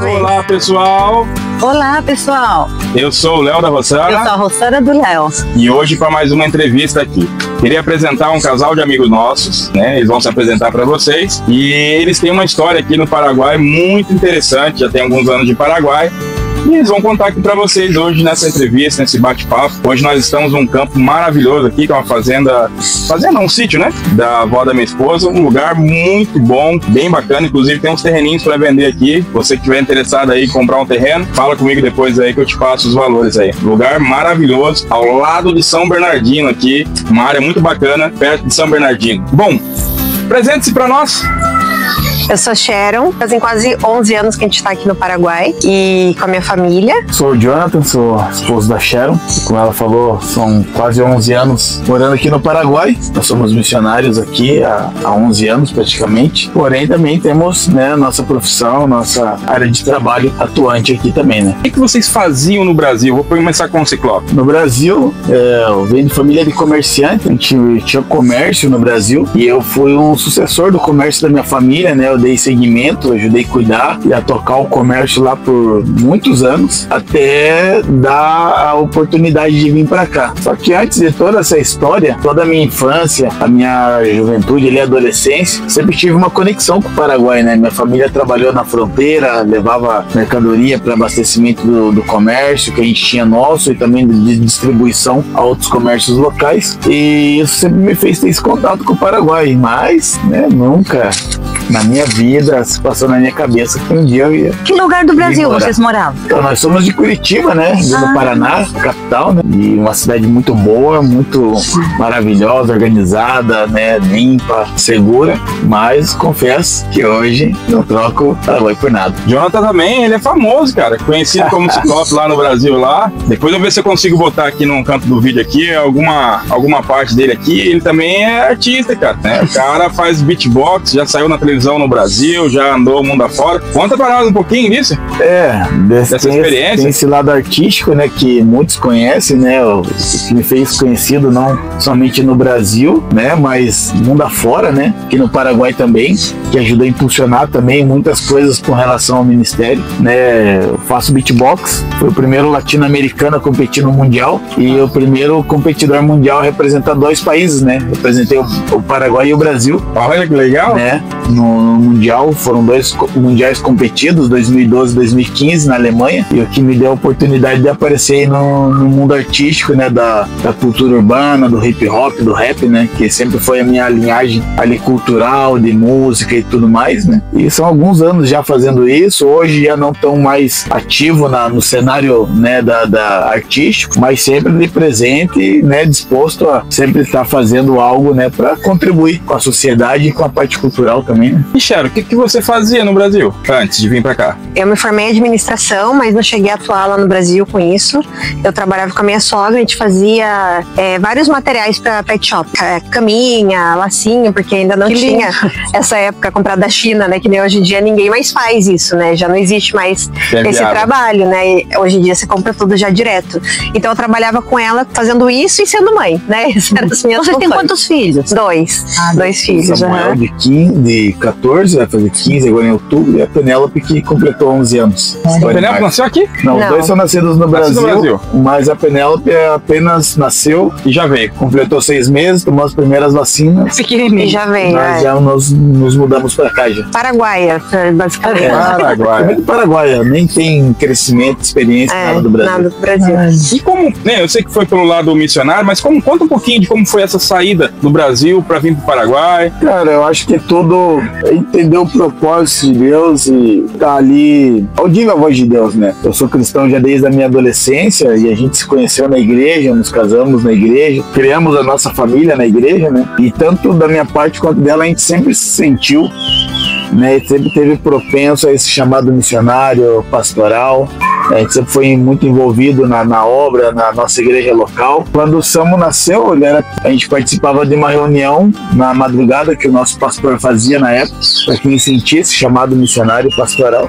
vez. Olá, pessoal. Olá, pessoal. Eu sou o Léo da Rossana. Eu sou a Rossana do Léo. E hoje para mais uma entrevista aqui. Queria apresentar um casal de amigos nossos, né? Eles vão se apresentar para vocês. E eles têm uma história aqui no Paraguai muito interessante, já tem alguns anos de Paraguai. E eles vão contar aqui para vocês hoje nessa entrevista, nesse bate-papo. Hoje nós estamos num campo maravilhoso aqui, que é uma fazenda, um sítio, né? Da avó da minha esposa, um lugar muito bom, bem bacana. Inclusive tem uns terreninhos para vender aqui. Você que estiver interessado aí em comprar um terreno, fala comigo depois aí que eu te passo os valores aí. Lugar maravilhoso, ao lado de São Bernardino aqui, uma área muito bacana, perto de São Bernardino. Bom, apresente-se para nós. Eu sou Sharon, fazem quase 11 anos que a gente está aqui no Paraguai e com a minha família. Sou o Jonathan, sou esposo da Sharon. Como ela falou, são quase 11 anos morando aqui no Paraguai. Nós somos missionários aqui há 11 anos praticamente. Porém, também temos, né, nossa profissão, nossa área de trabalho atuante aqui também, né? O que vocês faziam no Brasil? Vou começar com o Ciclope. No Brasil, eu venho de família de comerciante. A gente tinha comércio no Brasil e eu fui um sucessor do comércio da minha família, né? Eu dei seguimento, ajudei a cuidar e a tocar o comércio lá por muitos anos, até dar a oportunidade de vir para cá. Só que antes de toda essa história, toda a minha infância, a minha juventude e adolescência, sempre tive uma conexão com o Paraguai, né? Minha família trabalhou na fronteira, levava mercadoria para abastecimento do comércio que a gente tinha nosso e também de distribuição a outros comércios locais, e isso sempre me fez ter esse contato com o Paraguai, mas, né, nunca na minha vida se passou na minha cabeça que um dia eu ia. Que lugar do Brasil vocês moravam? Então, nós somos de Curitiba, né? No Paraná, capital, né? E uma cidade muito boa, muito maravilhosa, organizada, né? Limpa, segura. Mas confesso que hoje não troco o Paraguai por nada. Jonathan também, ele é famoso, cara. Conhecido como Ciclope lá no Brasil lá. Depois eu ver se eu consigo botar aqui no canto do vídeo aqui alguma parte dele aqui. Ele também é artista, cara, né? O cara faz beatbox, já saiu na televisão no Brasil, já andou o mundo afora. Conta pra nós um pouquinho disso. Dessa experiência. Tem esse lado artístico, né, que muitos conhecem, né, o que me fez conhecido não somente no Brasil, né, mas mundo afora, né, aqui no Paraguai também, que ajudou a impulsionar também muitas coisas com relação ao ministério, né. Eu faço beatbox, fui o primeiro latino-americano a competir no Mundial e o primeiro competidor mundial a representar 2 países, né, representei o Paraguai e o Brasil. Olha que legal. Né, no Mundial, foram 2 mundiais competidos, 2012 e 2015 na Alemanha, e o que me deu a oportunidade de aparecer no mundo artístico, né, da cultura urbana, do hip hop, do rap, né, que sempre foi a minha linhagem ali cultural, de música e tudo mais, né, e são alguns anos já fazendo isso. Hoje já não tão mais ativo no cenário, né, da artístico, mas sempre de presente, né, disposto a sempre estar fazendo algo, né, para contribuir com a sociedade e com a parte cultural também, né. E Sharon, o que você fazia no Brasil antes de vir para cá? Eu me formei em administração, mas não cheguei a atuar lá no Brasil com isso. Eu trabalhava com a minha sogra, a gente fazia vários materiais para pet shop, caminha, lacinho, porque ainda não tinha essa época comprada da China, né? Que nem hoje em dia ninguém mais faz isso, né? Já não existe mais esse trabalho, né? E hoje em dia você compra tudo já direto. Então eu trabalhava com ela fazendo isso e sendo mãe, né? Essas eram as minhas Vocês têm quantos filhos? 2. 2 filhos. Samuel de 14, vai fazer 15 agora em outubro, e a Penélope que completou 11 anos. A Penélope nasceu aqui? Não, os 2 são nascidos no Brasil, mas a Penélope apenas nasceu e já veio. Completou 6 meses, tomou as primeiras vacinas. Pequenininho. E já veio. Nós já nos mudamos pra cá já. Paraguaia, basicamente. Paraguaia. Paraguaia, nem tem crescimento, experiência, nada do Brasil. Nada do Brasil. E como, né, eu sei que foi pelo lado missionário, mas conta um pouquinho de como foi essa saída do Brasil pra vir pro Paraguai. Cara, eu acho que tudo entender o propósito de Deus e tá ali ouvindo a voz de Deus, né? Eu sou cristão já desde a minha adolescência e a gente se conheceu na igreja, nos casamos na igreja, criamos a nossa família na igreja, né? E tanto da minha parte quanto dela a gente sempre se sentiu, né? Sempre teve propenso a esse chamado missionário, pastoral. A gente sempre foi muito envolvido na obra, na nossa igreja local. Quando o Samu nasceu, a gente participava de uma reunião na madrugada que o nosso pastor fazia na época, para quem sentia esse chamado missionário pastoral.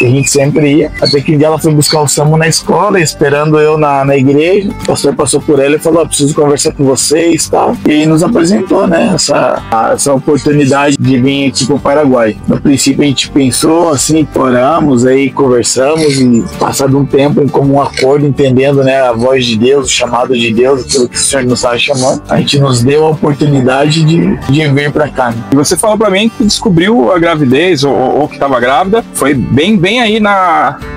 que a gente sempre ia. Até que um dia ela foi buscar o Samu na escola, esperando eu na igreja. O pastor passou por ela e falou: preciso conversar com vocês e tal. E aí nos apresentou, né, essa oportunidade de vir aqui pro Paraguai. No princípio a gente pensou assim, oramos, aí conversamos e passado um tempo em comum acordo, entendendo, né, a voz de Deus, o chamado de Deus, aquilo que o Senhor nos estava chamando, a gente nos deu a oportunidade de vir pra cá. Né? E você falou pra mim que descobriu a gravidez ou que estava grávida, foi bem aí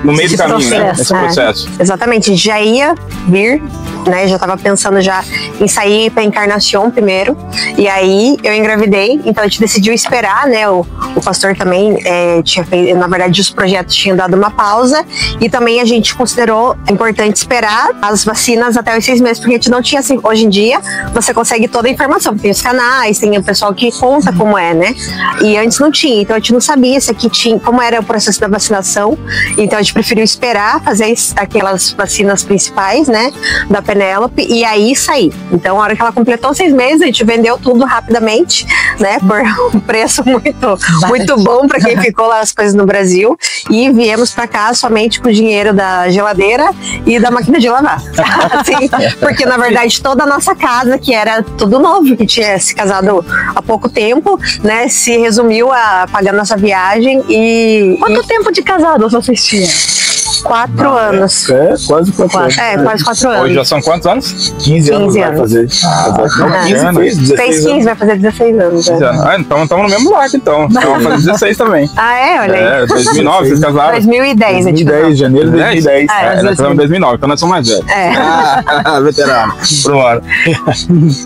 no meio do caminho, né? Esse processo. Exatamente, já ia vir, né? Já tava pensando já em sair pra Encarnação primeiro, e aí eu engravidei, então a gente decidiu esperar, né? O pastor também tinha feito, na verdade os projetos tinham dado uma pausa, e também a gente considerou importante esperar as vacinas até os 6 meses, porque a gente não tinha assim, hoje em dia você consegue toda a informação, tem os canais, tem o pessoal que conta como é, né? E antes não tinha, então a gente não sabia se aqui tinha, como era o processo da vacinação, então a gente preferiu esperar fazer aquelas vacinas principais, né? Da Penélope, e aí sair. Então a hora que ela completou 6 meses, a gente vendeu tudo rapidamente, né? Por um preço muito bom para quem ficou lá as coisas no Brasil, e viemos para cá somente com o dinheiro da geladeira e da máquina de lavar. Assim, porque na verdade toda a nossa casa, que era tudo novo, que tinha se casado há pouco tempo, né, se resumiu a pagar nossa viagem. E Quanto tempo de casado vocês tinham? 4 anos. Quase 4 anos. Quase 4 anos. Hoje já são quantos anos? 15 anos 15 vai anos. fazer. Não, 15 fez, 16 Fez 15, anos. vai fazer 16 anos. Então estamos no mesmo barco, então. Vamos fazer 16 também. Olha aí. 2009, vocês casaram? 2010, a gente 2010, janeiro de 2010. Nós casamos em 2009, então nós somos mais velhos. Veterano. Pronto.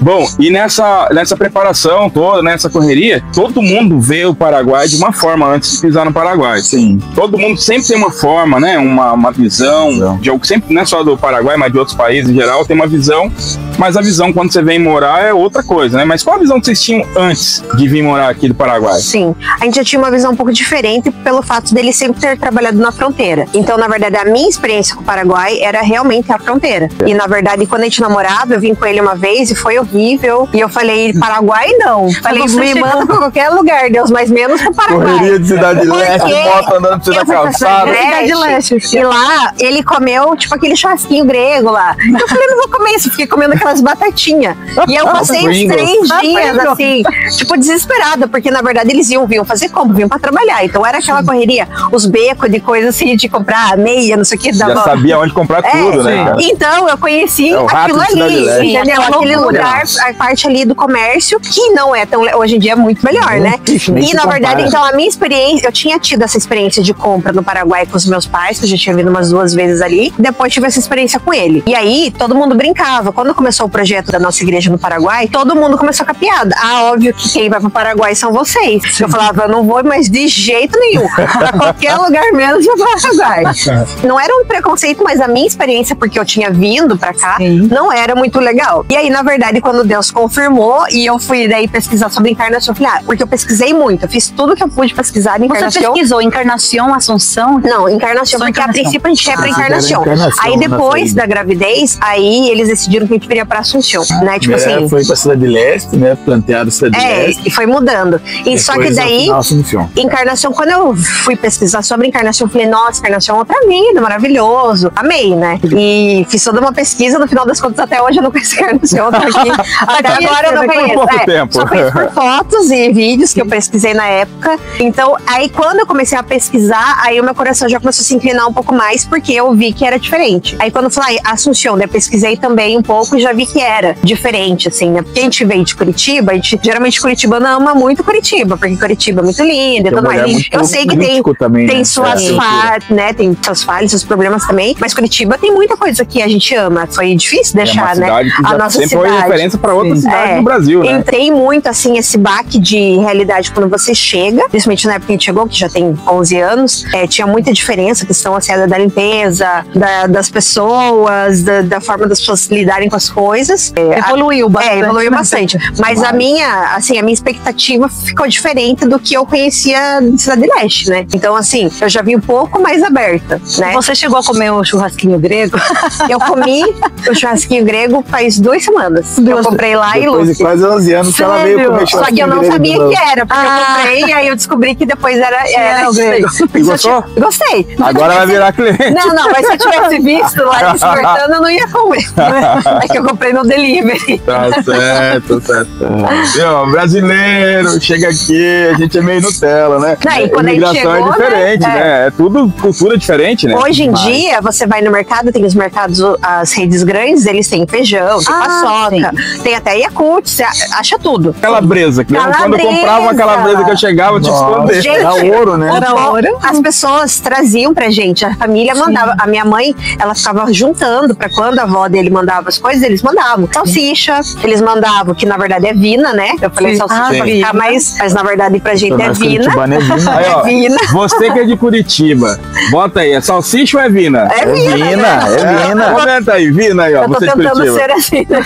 Bom, e nessa preparação toda, nessa correria, todo mundo vê o Paraguai de uma forma antes de pisar no Paraguai. Sim. Todo mundo sempre tem uma forma, né? Uma visão de algo, sempre, não é só do Paraguai, mas de outros países em geral, tem uma visão, mas a visão quando você vem morar é outra coisa, né? Mas qual a visão que vocês tinham antes de vir morar aqui do Paraguai? Sim, a gente já tinha uma visão um pouco diferente pelo fato dele sempre ter trabalhado na fronteira. Então, na verdade, a minha experiência com o Paraguai era realmente a fronteira. E, na verdade, quando a gente namorava, eu vim com ele uma vez e foi horrível. E eu falei, Paraguai não. Falei, me manda pra qualquer lugar, Deus, mas menos pro Paraguai. Correria de Cidade Leste, moto andando pra você na calçada. Cidade Leste. E lá, ele comeu, tipo, aquele churrasquinho grego lá. Eu falei, não vou comer isso, fiquei comendo aquelas batatinhas. E eu passei uns 3 dias, assim, tipo, desesperada, porque, na verdade, eles vinham fazer como? Vinham pra trabalhar. Então, era aquela correria, os becos de coisa assim, de comprar meia, não sei o que. Já sabia onde comprar tudo, né? Cara? Então, eu conheci aquilo ali, entendeu? Aquele lugar, a parte ali do comércio, que não é tão... Hoje em dia é muito melhor, né? E, na verdade, então, a minha experiência, eu tinha tido essa experiência de compra no Paraguai com os meus pais, que eu já tinha vindo umas 2 vezes ali, depois tive essa experiência com ele. E aí, todo mundo brincava. Quando começou o projeto da nossa igreja no Paraguai, todo mundo começou com a piada. Óbvio que quem vai pro Paraguai são vocês. Sim. Eu falava, eu não vou, mas de jeito nenhum. Pra qualquer lugar menos pro Paraguai. Não era um preconceito, mas a minha experiência, porque eu tinha vindo pra cá, não era muito legal. E aí, na verdade, quando Deus confirmou, e eu fui daí pesquisar sobre Encarnação, eu falei, porque eu pesquisei muito, eu fiz tudo que eu pude pesquisar em Encarnação. Você pesquisou Encarnação, Assunção? Não, Encarnação, porque a princípio a gente ia pra Encarnação. Aí depois da gravidez, aí eles decidiram que a gente viria pra Assunção, né? Tipo assim. Foi pra Cidade Leste, né? Planteado Cidade Leste. E foi mudando. E só que daí, Encarnação, quando eu fui pesquisar sobre Encarnação, eu falei, nossa, Encarnação é outra vida, maravilhoso. Amei, né? E fiz toda uma pesquisa, no final das contas, até hoje eu não conheço Encarnação. Eu tô aqui. Até agora eu não conheço. Só conheço por fotos e vídeos que eu pesquisei na época. Então, aí quando eu comecei a pesquisar, aí o meu coração já começou a se inclinar um pouco mais, porque eu vi que era diferente. Aí quando eu falei Assunção, eu pesquisei também um pouco e já vi que era diferente, assim, né? Porque a gente veio de Curitiba, geralmente curitibano ama muito Curitiba, porque Curitiba é muito linda e tudo mais. Eu sei que tem suas falhas, né? Tem suas falhas, seus problemas também, mas Curitiba tem muita coisa que a gente ama. Foi difícil deixar, né? A nossa sempre cidade. Foi referência para outras cidades do Brasil, né? Tem muito, assim, esse baque de realidade quando você chega, principalmente na época que a gente chegou, que já tem 11 anos, tinha muita diferença, questão assim, da limpeza, das pessoas, da forma das pessoas lidarem com as coisas. coisas. Evoluiu bastante. Evoluiu bastante. Mas a minha expectativa ficou diferente do que eu conhecia de Cidade Leste, né? Então, assim, eu já vim um pouco mais aberta, né? Você chegou a comer o churrasquinho grego? Eu comi o churrasquinho grego faz 2 semanas. Eu comprei lá e Depois de quase 11 anos que ela veio comer Só que eu não sabia que era, porque eu comprei e aí eu descobri que depois era o grego. E gostou? Gostei. Agora vai virar cliente. Não, mas se eu tivesse visto lá eles cortando, eu não ia comer. É que eu comprei no delivery. Tá certo. Viu, brasileiro, chega aqui, a gente é meio Nutella, né? Não, e quando a gente imigração chegou, é diferente, né? né? É tudo cultura diferente, né? Hoje em dia, você vai no mercado, tem os mercados, as redes grandes, eles têm feijão, tem paçoca, tem até Yakult, você acha tudo. Calabresa, que quando eu comprava uma calabresa que eu chegava, eu tinha que esconder. Gente, Era ouro, né? Era ouro. As pessoas traziam pra gente, a família mandava. A minha mãe, ela ficava juntando pra quando a avó dele mandava as coisas, eles mandavam. Salsicha, eles mandavam, que na verdade é vina, né? Eu falei salsicha pra ficar mais, mas na verdade pra gente é vina. Aí, ó, Vina. você que é de Curitiba, bota aí, é salsicha ou é vina? É vina. Comenta aí, vina aí, ó. Eu tô Você de tentando Curitiba. ser assim, né?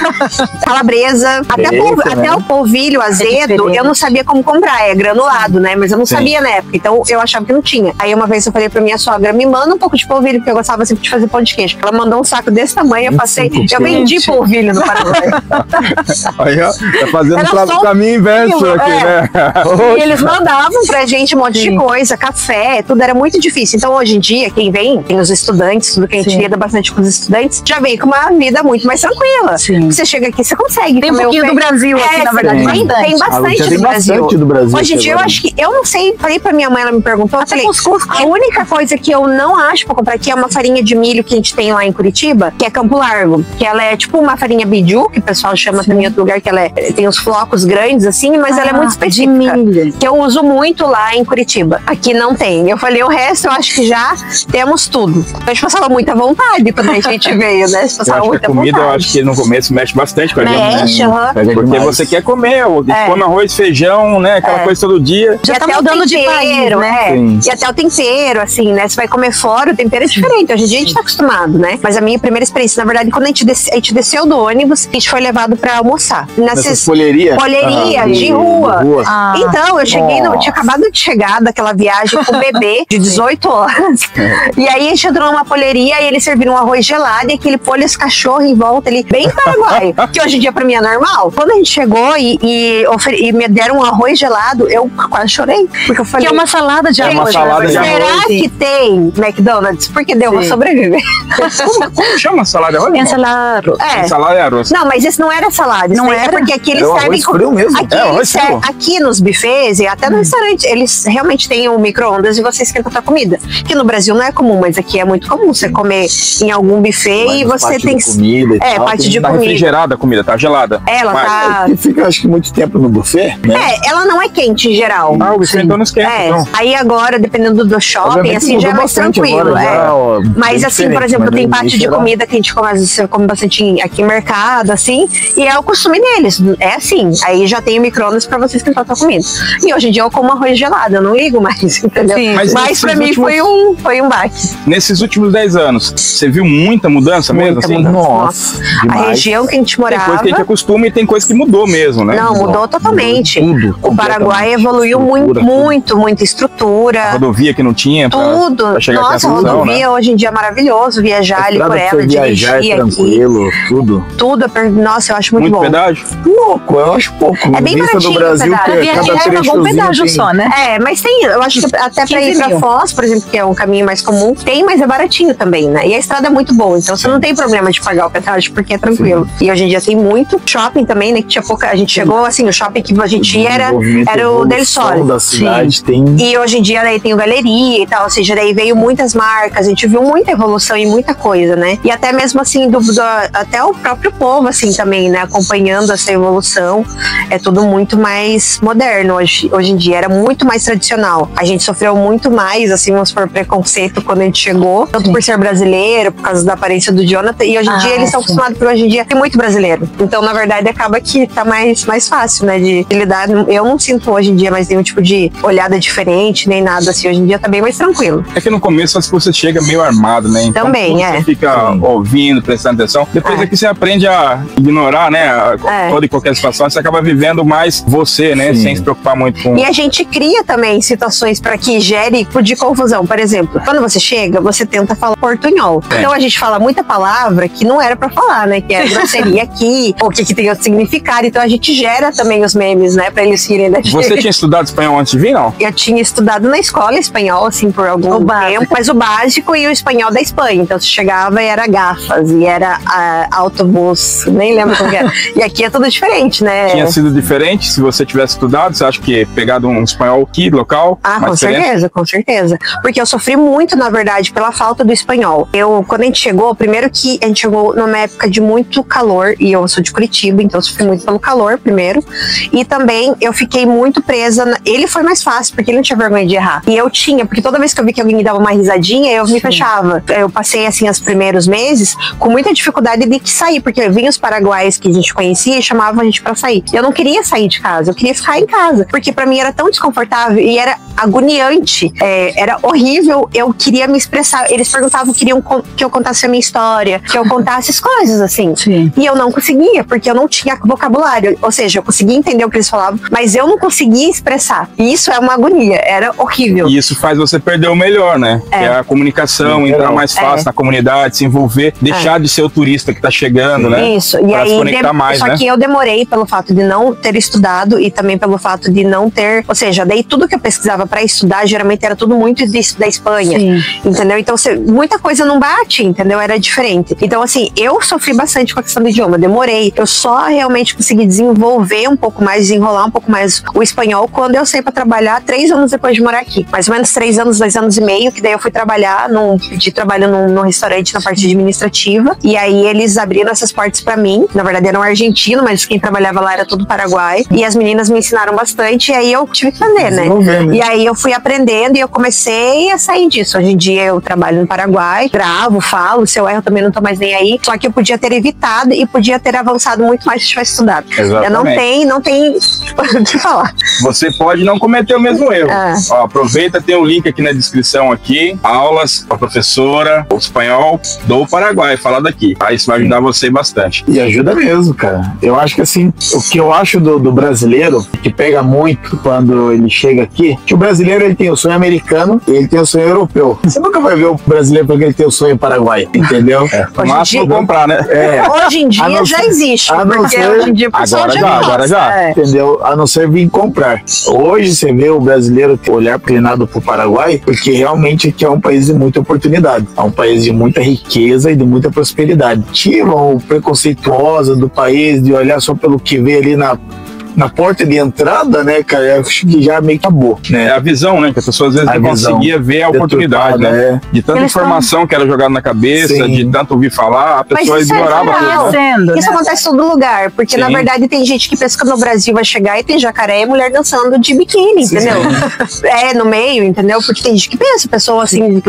Calabresa, até o polvilho azedo, eu não sabia como comprar, é granulado, né? Mas eu não sabia na época, então eu achava que não tinha. Aí uma vez eu falei pra minha sogra, me manda um pouco de polvilho, porque eu gostava sempre de fazer pão de queijo. Ela mandou um saco desse tamanho, eu vendi polvilho no Paraguai. Aí, ó, tá fazendo o caminho inverso aqui, né? E eles mandavam pra gente um monte de coisa, café, tudo era muito difícil. Então hoje em dia, quem vem, tem os estudantes, tudo que a gente lida bastante com os estudantes, já vem com uma vida muito mais tranquila. Sim. Você chega aqui, você consegue. Tem um pouquinho do Brasil aqui, na verdade. Tem bastante do Brasil. Hoje em dia, eu agora. acho que, eu não sei, falei pra minha mãe, ela me perguntou, eu falei, a única coisa que eu não acho pra comprar aqui é uma farinha de milho que a gente tem lá em Curitiba, que é Campo Largo, que ela é tipo uma farinha biju, que o pessoal chama também em outro lugar, que ela tem os flocos grandes assim, mas ela é muito específica. De milho. Que eu uso muito lá em Curitiba. Aqui não tem. Eu falei, o resto eu acho que já temos tudo. A gente passava muita vontade quando a gente veio, né? Eu acho que a comida, eu acho que no começo mexe bastante com a gente. Mexe, Porque você quer comer, come arroz, feijão, né? Aquela coisa todo dia. Já tá mudando de país, né? E até o tempero, assim, né? Você vai comer fora, o tempero é diferente. Hoje em dia a gente tá acostumado, né? Mas a minha primeira experiência, na verdade, quando a gente desceu do ônibus, a gente foi levado pra almoçar. Nessas polherias? Polheria, de rua. Então, eu cheguei, tinha acabado de chegar daquela viagem com o bebê de 18 horas. E aí a gente entrou numa polheria e eles serviram um arroz gelado e aquele polho, esse cachorro em volta ali, bem paraguaio. Que hoje em dia pra mim é normal. Quando a gente chegou e me deram um arroz gelado, eu quase chorei. Porque eu falei... Que é uma salada de arroz. Será que tem McDonald's? Porque deu uma sobreviver. Como chama salada de arroz? Ensalada. Salada de arroz. Não, mas esse não era salada. Não era? Porque aqui eles servem... Aqui nos buffets e até no restaurante, eles realmente têm um micro-ondas e você esquenta a sua comida. Que no Brasil não é comum, mas aqui é muito comum você comer em algum buffet e você tem... comida e tal, parte de tá comida. refrigerada a comida, tá gelada. Ela tá... Fica, acho que, muito tempo no buffet, né? Ela não é quente em geral. O buffet então não esquenta, então. Aí agora, dependendo do shopping, assim, já é mais tranquilo. Mas assim, por exemplo, tem parte de comida que a gente come, às vezes você come bastante aqui em mercado, assim, e é o costume deles. É assim, aí já tem o micro-ondas pra você esquentar a sua comida. E hoje em dia eu como arroz gelado, eu não ligo mais, entendeu? Sim. Mas pra mim foi um baque. Nesses últimos 10 anos, você viu muita mudança mesmo? Assim? Nossa, a região que a gente morava... Tem coisa que a gente acostuma e tem coisa que mudou mesmo, né? Não, mudou totalmente. Tudo, o Paraguai evoluiu muita estrutura. A rodovia que não tinha tudo. Pra chegar Nossa, aqui a rodovia hoje em dia é maravilhoso, viajar ali por ela, dirigir tranquilo, aqui. Tudo. Nossa, eu acho muito bom. Pedágio? Pouco, eu acho pouco. É bem baratinho do Brasil, o pedágio. Pagou um pedágio só, né? Mas tem, eu acho que até pra ir pra Foz, por exemplo, que é um caminho mais comum, tem, mas é baratinho também, né? E a estrada é muito boa, então você não tem problema de pagar o pedágio, porque é tranquilo. Sim. E hoje em dia tem muito shopping também, né? Que tinha pouca, a gente chegou, assim, o shopping que a gente ia era o Del Sol. Da cidade, tem... E hoje em dia daí tem o Galeria e tal, ou seja, daí veio muitas marcas, a gente viu muita evolução e muita coisa, né? E até mesmo assim, até o próprio povo, assim, também, né? Acompanhando essa evolução, é tudo muito mais moderno hoje em dia, era muito mais tradicional. A gente sofreu muito mais, assim, vamos por preconceito quando a gente chegou, tanto por ser brasileiro, por causa da aparência do Jonathan, e hoje em dia eles são acostumados, porque hoje em dia tem muito brasileiro. Então, na verdade, acaba que tá mais fácil, né, de lidar. Eu não sinto hoje em dia mais nenhum tipo de olhada diferente, nem nada assim. Hoje em dia tá bem mais tranquilo. É que no começo você chega meio armado, né? Então, também, você fica ouvindo, prestando atenção. Depois aqui você aprende a ignorar, né? Toda e qualquer situação, você acaba vivendo mais você, né? Sim. Sem se preocupar muito com... E a gente cria também situações para que gere de confusão. Por exemplo, quando você chega, você tenta falar portunhol. Então a gente fala muita palavra que não era para falar, né? Que é grosseria aqui, ou que tem outro significado. Então a gente gera também os memes, né? Para eles irem da gente. Você tinha estudado espanhol antes de vir, não? Eu tinha estudado na escola espanhol, assim, por algum tempo, mas o básico e o espanhol da Espanha. Então você chegava e era gafas, e era autobus, nem lembro como que era. E aqui é tudo diferente, né? Tinha sido diferente se você tivesse estudado? Você acha que pegado um espanhol aqui, local? Com certeza, com certeza. Porque eu sofri muito, na verdade, pela falta do espanhol. Quando a gente chegou, primeiro que a gente chegou numa época de muito calor, e eu sou de Curitiba, então eu sofri muito pelo calor, primeiro. E também eu fiquei muito presa. Ele foi mais fácil, porque ele não tinha vergonha de errar. E eu tinha, porque toda vez que eu vi que alguém me dava uma risadinha, eu me fechava. Eu passei, assim, os primeiros meses com muita dificuldade de sair, porque vinha os paraguaios que a gente conhecia e chamavam a gente pra sair. Eu não queria sair de casa, eu queria ficar em casa, porque pra mim era tão desconfortável e era agoniante, era horrível. Eu queria me expressar. Eles perguntavam, queriam que eu contasse a minha história, que eu contasse as coisas, assim. Sim. E eu não conseguia, porque eu não tinha vocabulário. Ou seja, eu conseguia entender o que eles falavam, mas eu não conseguia expressar. E isso é uma agonia, era horrível. E isso faz você perder o melhor, né? Que é a comunicação, entrar mais fácil na comunidade, se envolver, deixar de ser o turista que tá chegando, né? Isso, e pra aí se conectar mais, só né? que eu demorei pelo fato de não ter estudado e também pelo fato de não ter, ou seja, daí tudo que eu pesquisava pra estudar geralmente era tudo muito da Espanha. Sim. Entendeu? Então muita coisa não bate, entendeu? Era diferente. Então assim, eu sofri bastante com a questão do idioma, demorei. Eu só realmente consegui desenvolver um pouco mais, desenrolar um pouco mais o espanhol quando eu saí pra trabalhar 3 anos depois de morar aqui. Mais ou menos 3 anos, 2 anos e meio, que daí eu fui trabalhar, pedi trabalho num restaurante na parte administrativa, e aí eles abriram essas portas pra mim. Na verdade era um argentino, mas quem trabalhava lá era tudo paraguai, e as meninas me ensinaram bastante, e aí eu tive que fazer, né? E aí eu fui aprendendo e eu comecei a sair disso. Hoje em dia eu trabalho no Paraguai, gravo, falo, se eu erro também não tô mais nem aí, só que eu podia ter evitado e podia ter avançado muito mais se tivesse estudado. Exatamente. Eu não tenho o que falar. Você pode não cometer o mesmo erro. Ó, aproveita, tem o link aqui na descrição aqui, aulas com a professora, o espanhol do Paraguai, falar daqui. Aí isso vai ajudar você bastante. E ajuda mesmo, cara. Eu acho que assim, o que eu acho do brasileiro, que pega muito quando ele chega aqui, que o brasileiro ele tem o sonho americano e ele tem o sonho europeu. Você nunca vai ver o brasileiro porque ele tem o sonho paraguai, entendeu? O máximo comprar, né? Hoje em dia já existe. Porque hoje em dia o pessoal agora já. Entendeu? A não ser vir comprar. Hoje você vê o brasileiro olhar inclinado pro Paraguai, porque realmente aqui é um país de muita oportunidade. É um país de muita riqueza e de muita prosperidade. Tiram o preconceituosa do país de olhar só pelo que vê ali na porta de entrada, né, cara, eu acho que já meio que acabou, né? É a visão, né, que as pessoas às vezes não conseguiam ver a oportunidade, né? De tanta informação que era jogada na cabeça, de tanto ouvir falar, a pessoa ignorava tudo, né? Isso acontece em todo lugar, porque na verdade tem gente que pensa que no Brasil vai chegar e tem jacaré e mulher dançando de biquíni, entendeu? No meio, entendeu? Porque tem gente que pensa, pessoas assim,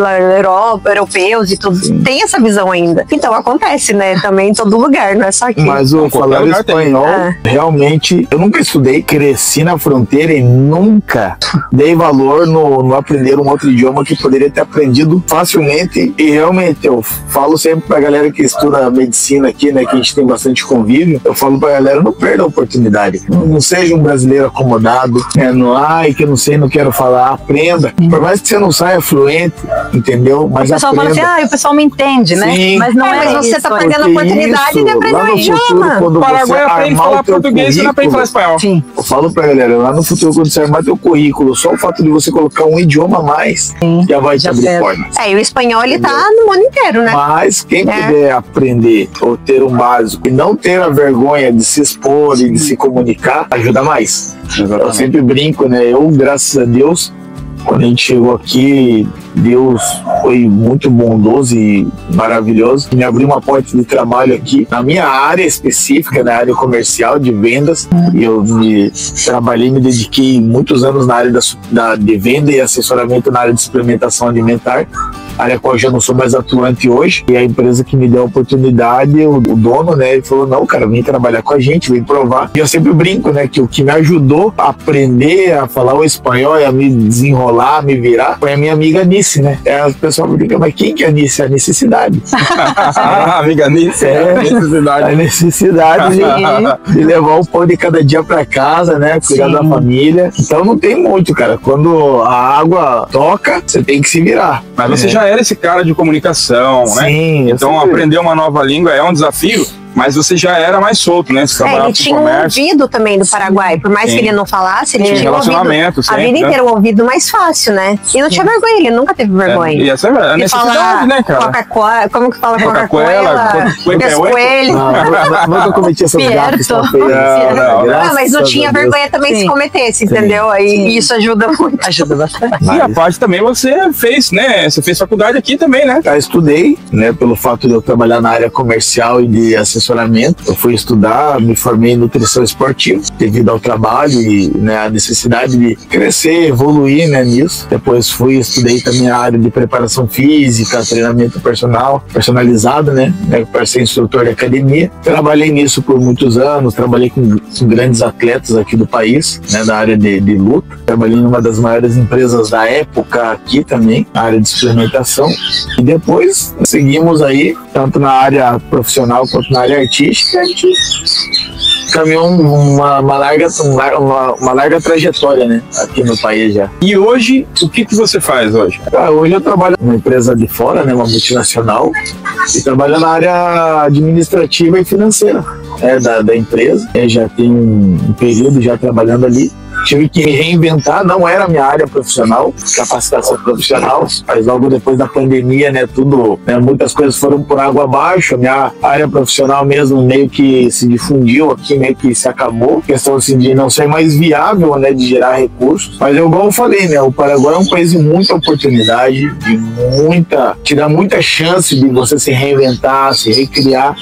europeus e tudo, tem essa visão ainda. Então acontece, né, também em todo lugar, não é só aqui. Mas o falar espanhol, realmente, eu nunca estudei, cresci na fronteira e nunca dei valor no aprender um outro idioma que poderia ter aprendido facilmente. E realmente eu falo sempre pra galera que estuda medicina aqui, né, que a gente tem bastante convívio, eu falo pra galera, não perda a oportunidade, não seja um brasileiro acomodado, que eu não sei, não quero falar, aprenda, por mais que você não saia fluente, entendeu? Mas o pessoal aprenda. fala assim, o pessoal me entende, né? Sim. Mas não mas você tá perdendo a oportunidade de aprender o idioma. O Paraguai aprende a falar português e não aprende a falar espanhol. Sim. Eu falo pra galera, lá no futuro, quando você armar teu currículo, só o fato de você colocar um idioma a mais, já vai te abrir portas. E o espanhol, ele tá no mundo inteiro, né? Mas quem puder aprender ou ter um básico e não ter a vergonha de se expor e de se comunicar, ajuda mais. Eu sempre brinco, né? Eu, graças a Deus, quando a gente chegou aqui, Deus foi muito bondoso e maravilhoso. Me abriu uma porta de trabalho aqui na minha área específica, na área comercial de vendas. E eu me dediquei muitos anos na área de venda e assessoramento na área de suplementação alimentar. área qual eu já não sou mais atuante hoje. E a empresa que me deu a oportunidade, o dono, né, ele falou, não, cara, vem trabalhar com a gente, vem provar. E eu sempre brinco, né, que o que me ajudou a aprender a falar o espanhol e a me desenrolar, a me virar, foi a minha amiga Nice, né? As pessoas brincam, mas quem que é a Nice? A necessidade. Amiga Nice, a necessidade de levar o pão de cada dia pra casa, né? Cuidar da família. Então não tem muito, cara. Quando a água toca, você tem que se virar. Mas você já era esse cara de comunicação, né? Sim. Então aprender uma nova língua é um desafio, mas você já era mais solto, né? Você ele tinha um ouvido também do Paraguai, por mais que ele não falasse, ele tinha um ouvido a vida inteira, um ouvido mais fácil, né? E não tinha vergonha, ele nunca teve vergonha. E essa é a necessidade, né, cara? Coca-Cola, como que fala Coca-Cola? Coelho. Nunca cometi essas gafas. Não, mas não tinha vergonha também se cometesse, entendeu? Aí isso ajuda muito. Ajuda bastante. E a parte também você fez, né? Você fez faculdade aqui também, né? Eu estudei, né? Pelo fato de eu trabalhar na área comercial e de assessoramento, eu fui estudar, me formei em nutrição esportiva devido ao trabalho e, né, a necessidade de crescer, evoluir, né, nisso. Depois estudei também a área de preparação física, treinamento personalizado, né, para ser instrutor de academia. Trabalhei nisso por muitos anos, trabalhei com grandes atletas aqui do país, né, da área de luta. Trabalhei numa das maiores empresas da época aqui também, na área de suplementação. E depois seguimos aí, tanto na área profissional quanto na área artística, a gente caminhou uma larga trajetória, né, aqui no país já. E hoje, o que você faz hoje? Hoje eu trabalho numa empresa de fora, né, uma multinacional, e trabalho na área administrativa e financeira, né, da empresa. Eu já tenho um período já trabalhando ali. Tive que me reinventar, não era a minha área profissional, capacitação profissional, mas logo depois da pandemia, né, muitas coisas foram por água abaixo, a minha área profissional mesmo meio que se difundiu aqui, meio que se acabou, questão assim de não ser mais viável, né, de gerar recursos, mas igual eu falei, né, o Paraguai é um país de muita oportunidade, te dá muita chance de você se reinventar, se recriar,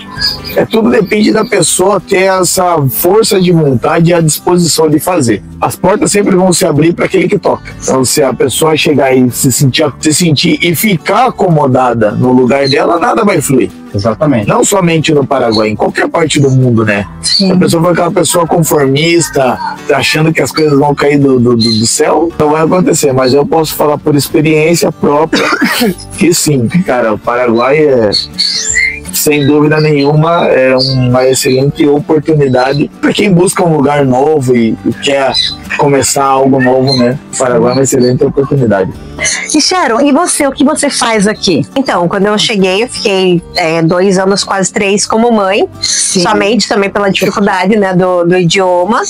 tudo depende da pessoa ter essa força de vontade e a disposição de fazer. As portas sempre vão se abrir para aquele que toca. Então, se a pessoa chegar e se sentir e ficar acomodada no lugar dela, nada vai fluir. Exatamente. Não somente no Paraguai, em qualquer parte do mundo, né? Sim. Se a pessoa for aquela pessoa conformista, achando que as coisas vão cair do céu, não vai acontecer. Mas eu posso falar por experiência própria que sim, cara, o Paraguai sem dúvida nenhuma, é uma excelente oportunidade para quem busca um lugar novo e quer começar algo novo, né? O Paraguai é uma excelente oportunidade. E Sharon, e você, o que você faz aqui? Então, quando eu cheguei, eu fiquei 2 anos, quase 3, como mãe, somente também pela dificuldade, né, do idioma.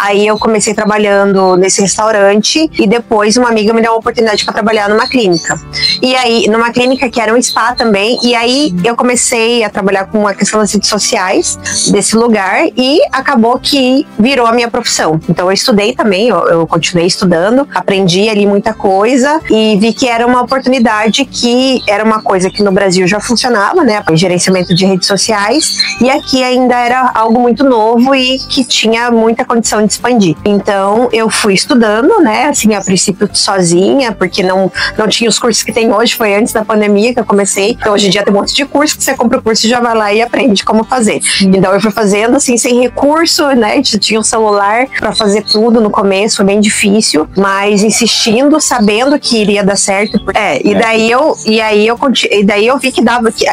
Aí eu comecei trabalhando nesse restaurante e depois uma amiga me deu uma oportunidade para trabalhar numa clínica. E aí, numa clínica que era um spa também, e aí eu comecei a trabalhar com a questão das redes sociais desse lugar e acabou que virou a minha profissão. Então eu estudei também, eu continuei estudando, aprendi ali muita coisa e vi que era uma oportunidade, que era uma coisa que no Brasil já funcionava, né, o gerenciamento de redes sociais, e aqui ainda era algo muito novo e que tinha muita condição de expandir. Então eu fui estudando, né, assim, a princípio sozinha, porque não tinha os cursos que tem hoje, foi antes da pandemia que eu comecei. Então hoje em dia tem um monte de curso que você compra o curso e já vai lá e aprende como fazer. Então eu fui fazendo assim, sem recurso, né, tinha um celular para fazer tudo no começo, foi bem difícil, mas insistindo, sabendo que iria dar certo. E daí eu vi que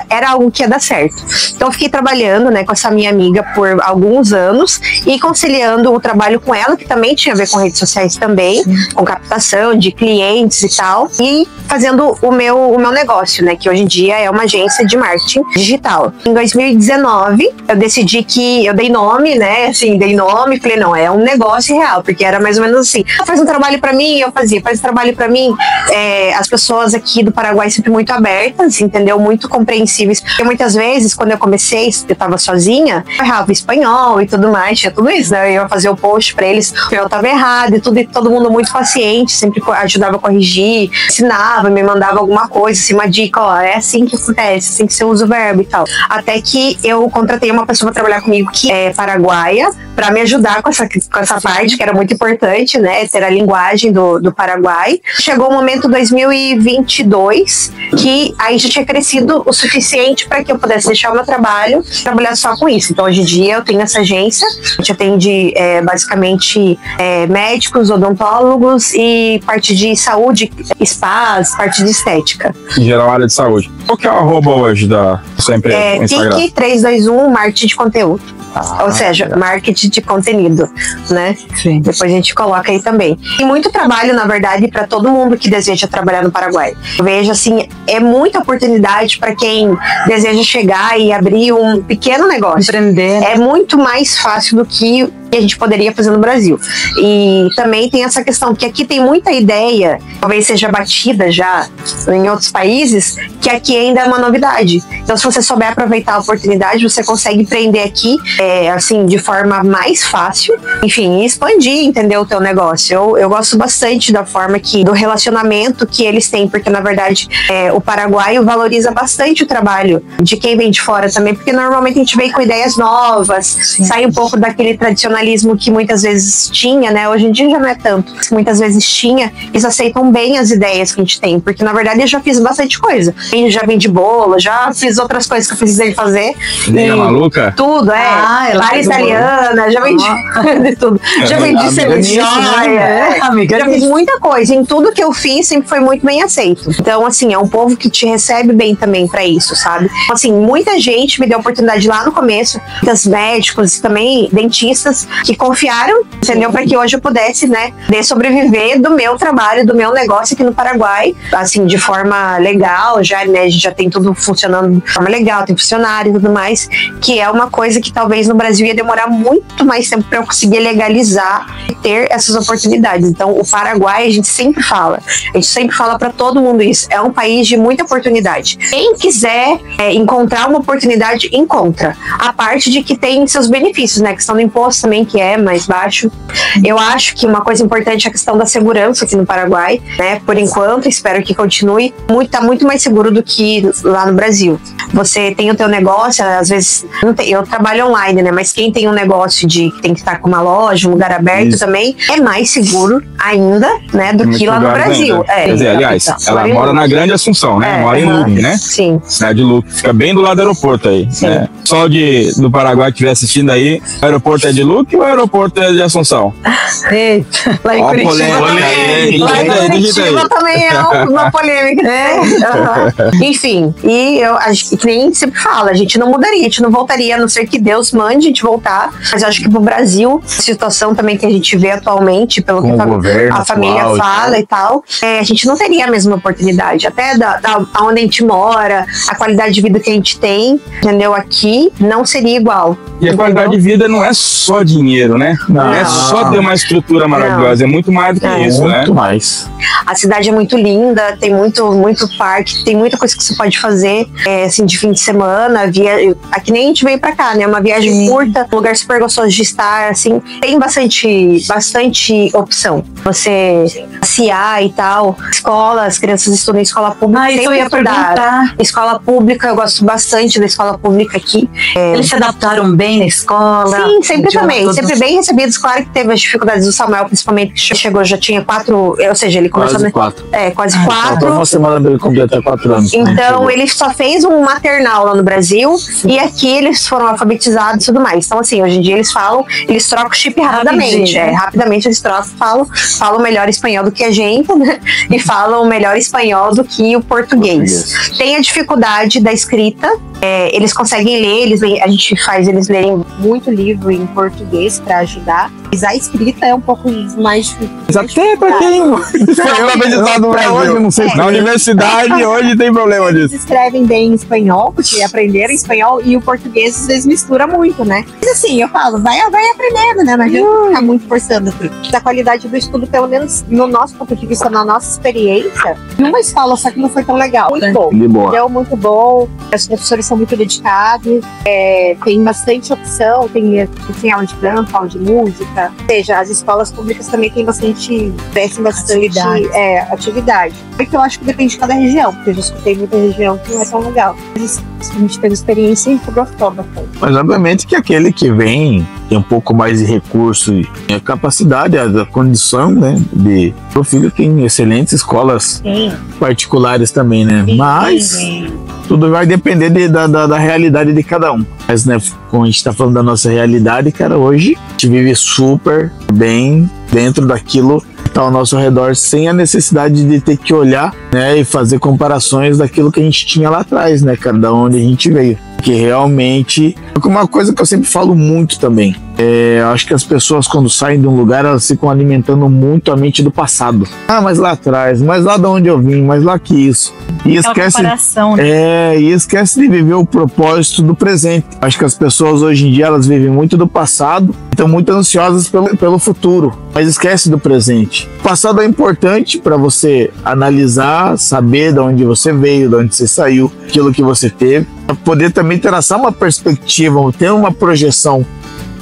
era algo que ia dar certo. Então eu fiquei trabalhando, né, com essa minha amiga por alguns anos e conciliando o trabalho com ela, que também tinha a ver com redes sociais também, com captação de clientes e tal, e fazendo o meu negócio, né, que hoje em dia é uma agência de marketing digital. Em 2019, eu decidi que eu dei nome, né, assim, falei, não, é um negócio real, porque era mais ou menos assim, faz um trabalho pra mim, eu fazia, faz um trabalho pra mim. As pessoas aqui do Paraguai sempre muito abertas, entendeu? Muito compreensíveis, porque muitas vezes, quando eu comecei, eu tava sozinha, eu errava espanhol e tudo mais, tinha tudo isso, né, eu ia fazer o post pra eles, eu tava errado e tudo, e todo mundo muito paciente, sempre ajudava a corrigir, ensinava, me mandava alguma coisa, assim, uma dica, ó, é assim que acontece, assim que você usa o verbo e tal. tal. Até que eu contratei uma pessoa para trabalhar comigo que é paraguaia, para me ajudar com essa parte, que era muito importante, né? Ter a linguagem do Paraguai. Chegou o momento 2022, que aí já tinha crescido o suficiente para que eu pudesse deixar o meu trabalho e trabalhar só com isso. Então, hoje em dia, eu tenho essa agência, a gente atende basicamente médicos, odontólogos e parte de saúde, spas, parte de estética. Em geral, área de saúde. Qual que é o arroba hoje da sua empresa? TIC 321 marketing de conteúdo. Ou seja, marketing de conteúdo, né? Sim. Depois a gente coloca aí também. Tem muito trabalho, na verdade, para todo mundo que deseja trabalhar no Paraguai. Eu vejo, assim, é muita oportunidade para quem deseja chegar e abrir um pequeno negócio. Empreender. É muito mais fácil do que a gente poderia fazer no Brasil. E também tem essa questão, que aqui tem muita ideia, talvez seja batida já em outros países, que aqui ainda é uma novidade. Então, se você souber aproveitar a oportunidade, você consegue empreender aqui, assim, de forma mais fácil, enfim, e expandir, entender o teu negócio. Eu gosto bastante da forma do relacionamento que eles têm, porque, na verdade, o paraguaio valoriza bastante o trabalho de quem vem de fora também, porque normalmente a gente vem com ideias novas, sai um pouco daquele tradicionalismo que muitas vezes tinha, né? Hoje em dia já não é tanto. Muitas vezes tinha, eles aceitam bem as ideias que a gente tem, porque na verdade eu já fiz bastante coisa. Eu já vendi bolo, já fiz outras coisas que eu precisei fazer. Liga maluca? Tudo, área italiana, já vendi de tudo. Já vendi joia. Já fiz muita coisa. Em tudo que eu fiz sempre foi muito bem aceito. Então, assim, é um povo que te recebe bem também pra isso, sabe? Assim, muita gente me deu oportunidade lá no começo, muitos médicos, também dentistas, que confiaram, entendeu? Para que hoje eu pudesse, né, sobreviver do meu trabalho, do meu negócio aqui no Paraguai, assim, de forma legal, já, né, a gente já tem tudo funcionando de forma legal, tem funcionário e tudo mais, que é uma coisa que talvez no Brasil ia demorar muito mais tempo para eu conseguir legalizar e ter essas oportunidades. Então, o Paraguai, a gente sempre fala para todo mundo isso, é um país de muita oportunidade. Quem quiser encontrar uma oportunidade, encontra. A parte de que tem seus benefícios, né, questão do imposto também, que é mais baixo. Eu acho que uma coisa importante é a questão da segurança aqui no Paraguai, né? Por enquanto, espero que continue. Tá muito mais seguro do que lá no Brasil. Você tem o teu negócio, às vezes, eu trabalho online, né? Mas quem tem um negócio que tem que estar com uma loja, um lugar aberto também, é mais seguro ainda, né? Do que lá no Brasil. Quer dizer, aliás, ela mora na Grande Assunção, né? Mora em Luque, né? Sim. Cidade de Luque. Fica bem do lado do aeroporto aí. Sim. Né? O pessoal do Paraguai que estiver assistindo aí, o aeroporto é de Luque ou o aeroporto é de Assunção? Eita. Lá em Curitiba também é uma polêmica, né? Enfim, e eu acho que nem sempre fala, a gente não mudaria, a gente não voltaria, a não ser que Deus mande a gente voltar, mas eu acho que pro Brasil, a situação também que a gente vê atualmente, pelo que a família fala e tal, a gente não teria a mesma oportunidade, até da onde a gente mora, a qualidade de vida que a gente tem, entendeu? Aqui não seria igual. E a qualidade de vida não é só dinheiro, né? Não é só ter uma estrutura maravilhosa, é muito mais do que isso, né? Muito mais. A cidade é muito linda, tem muito parque, tem muita coisa que você pode fazer, assim, de fim de semana, aqui nem a gente veio pra cá, né? Uma viagem curta, um lugar super gostoso de estar, assim, tem bastante opção. Você passear e tal, escola, as crianças estudam em escola pública, isso eu ia perguntar. Escola pública, eu gosto bastante da escola pública aqui. Eles se adaptaram bem na escola? Sim, sempre também, sempre bem recebidos. Claro que teve as dificuldades do Samuel, principalmente, que chegou, já tinha 4, ou seja, ele começou... Quase 4. Quase 4. Uma semana dele completar 4 anos. Então, ele só fez um maternal lá no Brasil, e aqui eles foram alfabetizados e tudo mais. Então, assim, hoje em dia eles trocam o chip rapidamente. Rapidamente eles falam melhor espanhol do que a gente, né? E falam melhor espanhol do que o português. Tem a dificuldade da escrita, eles conseguem ler, a gente faz eles lerem muito livro em português para ajudar, mas a escrita é um pouco mais difícil. Até pra quem foi alfabetizado no Brasil, não sei. Na universidade hoje tem problema disso. Eles escrevem bem em espanhol, porque aprenderam espanhol, e o português às vezes mistura muito, né? Mas assim, eu falo, vai aprendendo, né? Não adianta ficar muito forçando. A qualidade do estudo, pelo menos no nosso ponto de vista, na nossa experiência, numa escola só que não foi tão legal. Muito bom. De boa. Deu muito bom. Os professores são muito dedicados, tem bastante opção, tem aula de canto, aula de música. Ou seja, as escolas públicas também oferecem bastante atividade. Porque eu acho que depende de cada região, porque eu já escutei muita região que não é tão legal. Mas a gente teve experiência e gostou bastante. Mas obviamente que aquele que vem tem um pouco mais de recurso e a capacidade, a condição, né, de o filho tem excelentes escolas particulares também, né? Mas tudo vai depender da realidade de cada um. Mas, né, como a gente tá falando da nossa realidade, cara, hoje a gente vive super bem dentro daquilo que tá ao nosso redor, sem a necessidade de ter que olhar, né, e fazer comparações daquilo que a gente tinha lá atrás, né, cara, da onde a gente veio. Que realmente, uma coisa que eu sempre falo muito também, eu acho que as pessoas quando saem de um lugar, elas ficam alimentando muito a mente do passado. Ah, mas lá atrás, mas lá de onde eu vim, mas lá que isso. E esquece, e esquece de viver o propósito do presente. Acho que as pessoas hoje em dia, elas vivem muito do passado, estão muito ansiosas pelo futuro, mas esquece do presente. O passado é importante para você analisar, saber de onde você veio, de onde você saiu, aquilo que você teve, para poder também traçar uma perspectiva, ter uma projeção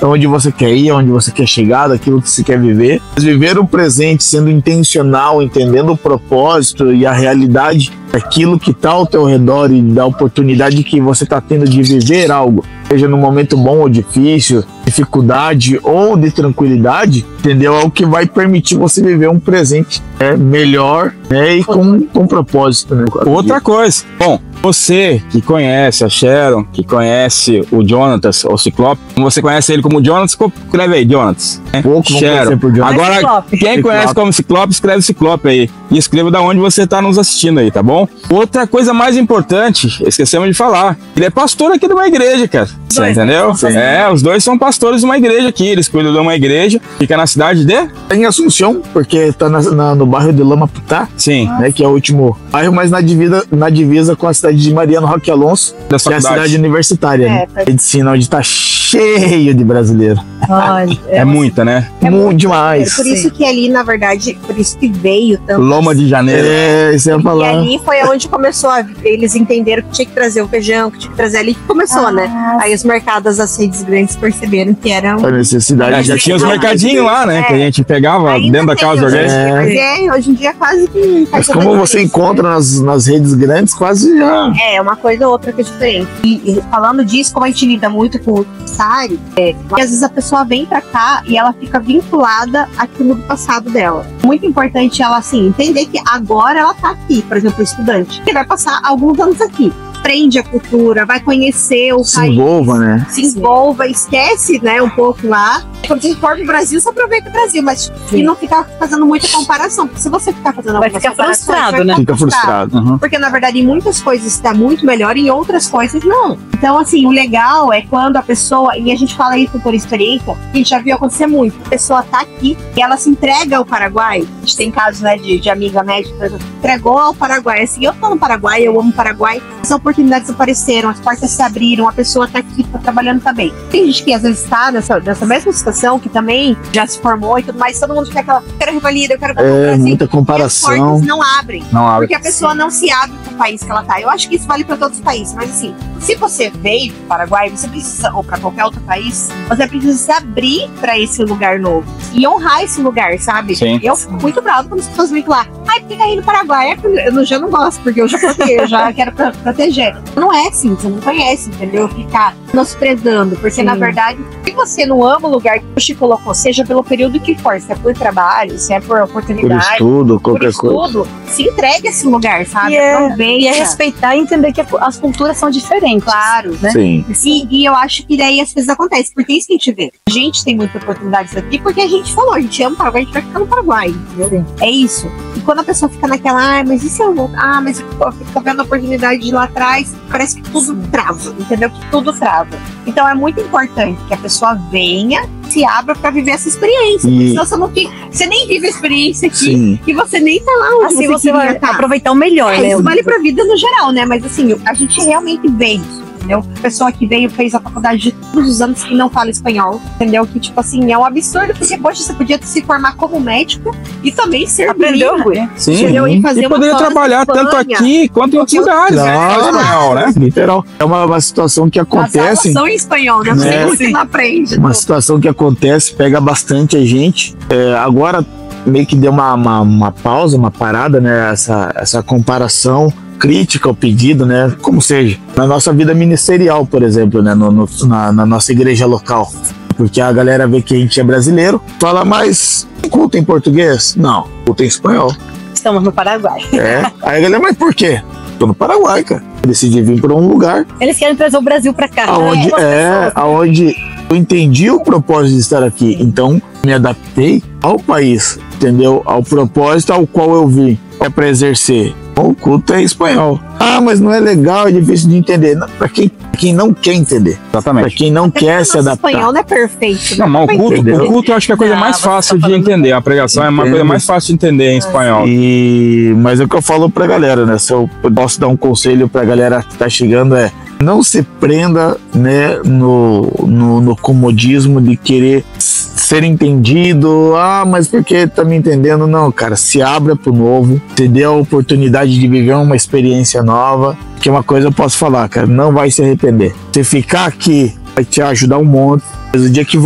onde você quer ir, onde você quer chegar, daquilo que você quer viver. Mas viver o presente sendo intencional, entendendo o propósito e a realidade daquilo que está ao teu redor e da oportunidade que você está tendo de viver algo, seja num momento bom ou difícil, dificuldade ou de tranquilidade, entendeu? É o que vai permitir você viver um presente melhor, né, e com propósito, né? Outra coisa, bom, você que conhece a Sharon, que conhece o Jonatas, o Ciclope, você conhece ele como Jonatas, escreve aí, Jonatas. Né? Sharon. Agora, quem conhece como Ciclope, escreve Ciclope aí. E escreva da onde você está nos assistindo aí, tá bom? Outra coisa mais importante, esquecemos de falar, ele é pastor aqui de uma igreja, cara. Você entendeu? Os dois são pastores de uma igreja aqui, eles cuidam de uma igreja, fica na cidade de... Em Assunção, porque tá no bairro de Lama Putá, sim, né, que é o último bairro, mas na divisa com a cidade de Mariano Roque Alonso, que é a cidade universitária, né? Medicina, onde tá cheio de brasileiro. É muita, né? Muito demais. Por isso que ali, na verdade, por isso que veio tanto. Loma de Janeiro. Isso eu ia falar. E ali foi onde começou, eles entenderam que tinha que trazer o feijão, que tinha que trazer ali, que começou, né? Aí os mercados, as redes grandes perceberam que era a necessidade. Já tinha os mercadinhos lá, né? Que a gente pegava ainda dentro da casa orgânica. Hoje em dia quase que... Mas como você encontra nas redes grandes, quase já... Uma coisa ou outra que é diferente. E falando disso, como a gente lida muito com o Sari, às vezes a pessoa vem pra cá e ela fica vinculada àquilo do passado dela. Muito importante ela, assim, entender que agora ela tá aqui, por exemplo, o estudante, que vai passar alguns anos aqui. Aprende a cultura, vai conhecer o país. Se envolva, né? Se envolva, esquece, né, um pouco lá. Quando você for pro Brasil, você aproveita o Brasil, mas e não ficar fazendo muita comparação. Porque se você ficar fazendo vai ficar frustrado, né? Fica frustrado. Uhum. Porque, na verdade, em muitas coisas está muito melhor, em outras coisas não. Então, assim, o legal é quando a pessoa, e a gente fala isso por experiência, a gente já viu acontecer muito. A pessoa tá aqui e ela se entrega ao Paraguai. A gente tem casos, né, de amiga médica, entregou ao Paraguai. Assim, eu tô no Paraguai, eu amo o Paraguai. As oportunidades apareceram, as portas se abriram, a pessoa tá aqui, tá trabalhando também. Tem gente que às vezes tá nessa mesma situação, que também já se formou e tudo mais, todo mundo fica aquela, eu quero revalida, eu quero assim, muita comparação. E as portas não abrem. Não abre. Porque a pessoa não se abre pro país que ela tá. Eu acho que isso vale para todos os países, mas assim, se você veio pro Paraguai, você precisa, ou para qualquer outro país, você precisa se abrir para esse lugar novo e honrar esse lugar, sabe? Sim. Eu fico muito bravo quando as pessoas vêm lá, ai, por que tá indo pro Paraguai? Eu já não gosto, porque eu já protejo, eu já quero proteger. Não é assim, você não conhece, entendeu? Ficar menosprezando, porque na verdade, se você não ama o lugar que te colocou, seja pelo período que for, se é por trabalho, se é por oportunidade, por estudo, qualquer coisa, se entregue a esse lugar, sabe? E é respeitar e entender que as culturas são diferentes. Claro, né? Sim. E eu acho que daí as coisas acontecem, porque é isso que a gente vê. A gente tem muitas oportunidades aqui, porque a gente falou, a gente ama o Paraguai, a gente vai ficar no Paraguai, entendeu? Sim. É isso. E quando a pessoa fica naquela, mas e se eu voltar? Mas eu fico vendo a oportunidade de lá atrás, parece que tudo trava, entendeu? Que tudo trava. Então é muito importante que a pessoa venha, se abra para viver essa experiência. Porque senão você não fica, você nem vive a experiência aqui. Sim. E você nem tá lá onde assim você vai aproveitar o melhor, né? Isso vale pra vida no geral, né? Mas assim, a gente realmente vê isso. entendeu? Pessoa que veio, fez a faculdade de todos os anos que não fala espanhol, entendeu? Que, tipo assim, é um absurdo, porque, poxa, você podia se formar como médico e também ser bilíngue. Sim, entendeu? E fazer e uma poderia pós trabalhar em tanto Espanha. aqui quanto em outros lugares, Claro. né? Espanhol, né? Literal. É uma situação que As aulas acontece. são em espanhol, né? Você não aprende. Uma situação que acontece, pega bastante a gente. Agora meio que deu uma pausa, uma parada, né? Essa comparação crítica ao pedido, né? Como seja. Na nossa vida ministerial, por exemplo, né? Na nossa igreja local. Porque a galera vê que a gente é brasileiro, fala, mas culto em português? Não, culto em espanhol. Estamos no Paraguai. Aí a galera, mas por quê? Tô no Paraguai, cara. Decidi vir para um lugar Eles querem trazer o Brasil pra cá. aonde eu entendi o propósito de estar aqui. Então, me adaptei ao país, entendeu? Ao propósito ao qual eu vim. É para exercer. O culto é espanhol. Ah, mas não é legal, é difícil de entender. Para quem não quer entender. Para Exatamente. quem não quer se Nosso adaptar. espanhol não é perfeito. Não, mas o culto eu acho que é a coisa Não, mais você tá fácil de falando- entender. A pregação é uma Entendo. coisa mais fácil de entender em espanhol. Mas é o que eu falo pra galera, né? Se eu posso dar um conselho pra galera que tá chegando não se prenda, né, no comodismo de querer ser entendido. Ah, mas por que tá me entendendo? Não, cara, se abra pro novo, te dê a oportunidade de viver uma experiência nova, que uma coisa eu posso falar, cara, não vai se arrepender. Se ficar aqui vai te ajudar um monte. Mas o dia que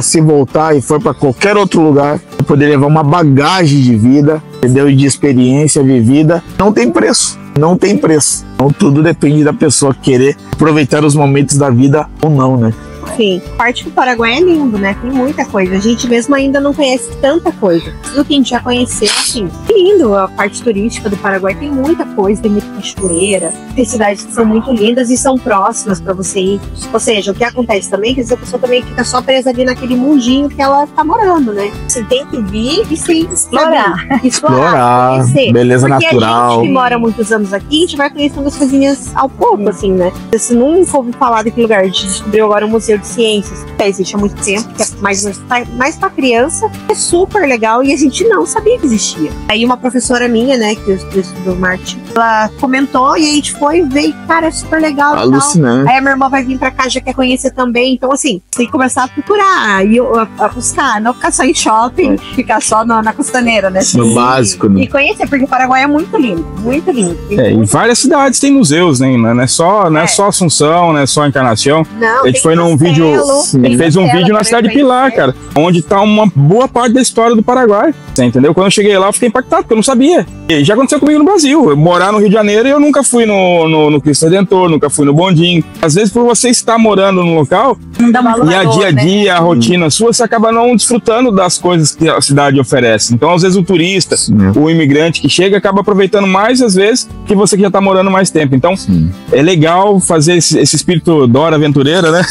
se voltar e for para qualquer outro lugar, vai poder levar uma bagagem de vida, entendeu? E de experiência vivida, não tem preço. Não tem preço. Então tudo depende da pessoa querer aproveitar os momentos da vida ou não, né? Sim, a parte do Paraguai é lindo, né? Tem muita coisa. A gente mesmo ainda não conhece tanta coisa. Tudo que a gente já conheceu, assim, é lindo. A parte turística do Paraguai tem muita coisa, tem muita cachoeira, tem cidades que são muito lindas e são próximas pra você ir. Ou seja, o que acontece também, quer dizer, a pessoa também fica só presa ali naquele mundinho que ela tá morando, né? Você tem que vir e sim explorar, conhecer. Beleza Porque natural. a gente que mora muitos anos aqui, a gente vai conhecendo as coisinhas ao pouco, assim, né? Você nunca ouviu falar daquele lugar, a gente descobriu agora o Museu de Ciências, que existe há muito tempo, que é mais pra criança, é super legal e a gente não sabia que existia. Aí uma professora minha, né, que eu estudo marketing, ela comentou e a gente foi ver, e, cara, é super legal e tal. Alucinante. Aí a minha irmã vai vir pra cá, já quer conhecer também. Então, assim, tem que começar a procurar e a buscar, não ficar só em shopping, ficar só na costaneira, né? No básico, né? E conhecer, porque o Paraguai é muito lindo, muito lindo. Em várias cidades tem museus, né? Não é só Assunção, não é só Encarnação. Não, A gente foi num vídeo, a gente fez um vídeo na cidade de Pilar, cara, onde tá uma boa parte da história do Paraguai. Você entendeu? Quando eu cheguei lá, eu fiquei impactado, porque eu não sabia. E já aconteceu comigo no Brasil. Eu morar no Rio de Janeiro e eu nunca fui no Cristo Redentor, nunca fui no Bondinho. Às vezes, por você estar morando no local, Não dá muito e a valor, dia a dia, a rotina sua, você acaba não desfrutando das coisas que a cidade oferece. Então, às vezes, o turista, o imigrante que chega, acaba aproveitando mais, às vezes, que você que já tá morando mais tempo. Então, é legal fazer esse espírito Dora aventureira, né?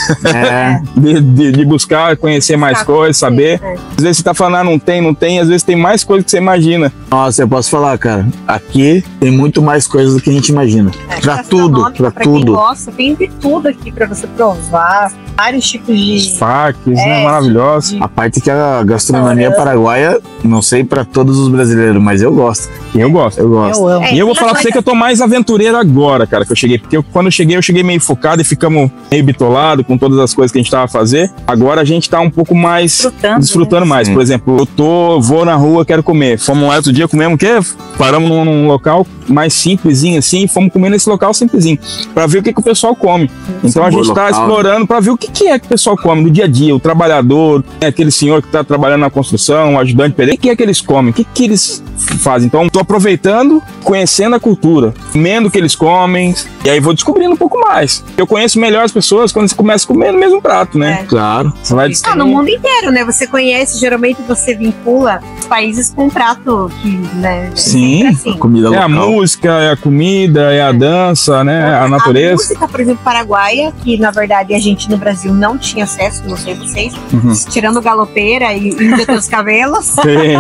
de buscar, conhecer mais coisas, saber. Às vezes você tá falando, não tem, às vezes tem mais coisas que você imagina. Nossa, eu posso falar, cara, aqui tem muito mais coisas do que a gente imagina. Pra tudo. Quem gosta, tem de tudo aqui pra você provar. Vários tipos de Faques, né? Maravilhosos. A parte que a gastronomia paraguaia, não sei pra todos os brasileiros, mas eu gosto. Eu gosto. Eu amo. E eu vou falar pra você que eu tô mais aventureiro agora, cara, que eu cheguei. Porque quando eu cheguei meio focado e ficamos meio bitolado com todas as coisas que a gente tava a fazer. Agora a gente tá um pouco mais desfrutando mais. Por exemplo, vou na rua, quero comer. Fomos lá outro dia, comemos o quê? Paramos num local mais simplesinho assim, fomos comer nesse local simplesinho, pra ver o que o pessoal come. Então a gente tá explorando pra ver o que é que o pessoal come no dia a dia, o trabalhador, aquele senhor que tá trabalhando na construção, o ajudante pedreiro, o que é que eles comem, o que eles fazem. Então tô aproveitando, conhecendo a cultura, comendo o que eles comem, e aí vou descobrindo um pouco mais. Eu conheço melhor as pessoas quando você começa a comer no mesmo prato, né? Claro. Você vai no mundo inteiro, né? Você conhece, geralmente você vincula os países com um prato que, né? Sim, assim. Comida é local. a música, é a comida, é a dança, né? A natureza. A música, por exemplo, paraguaia, que na verdade a gente no Brasil não tinha acesso, não sei vocês, tirando galopeira e Índia dos Cabelos, Sim.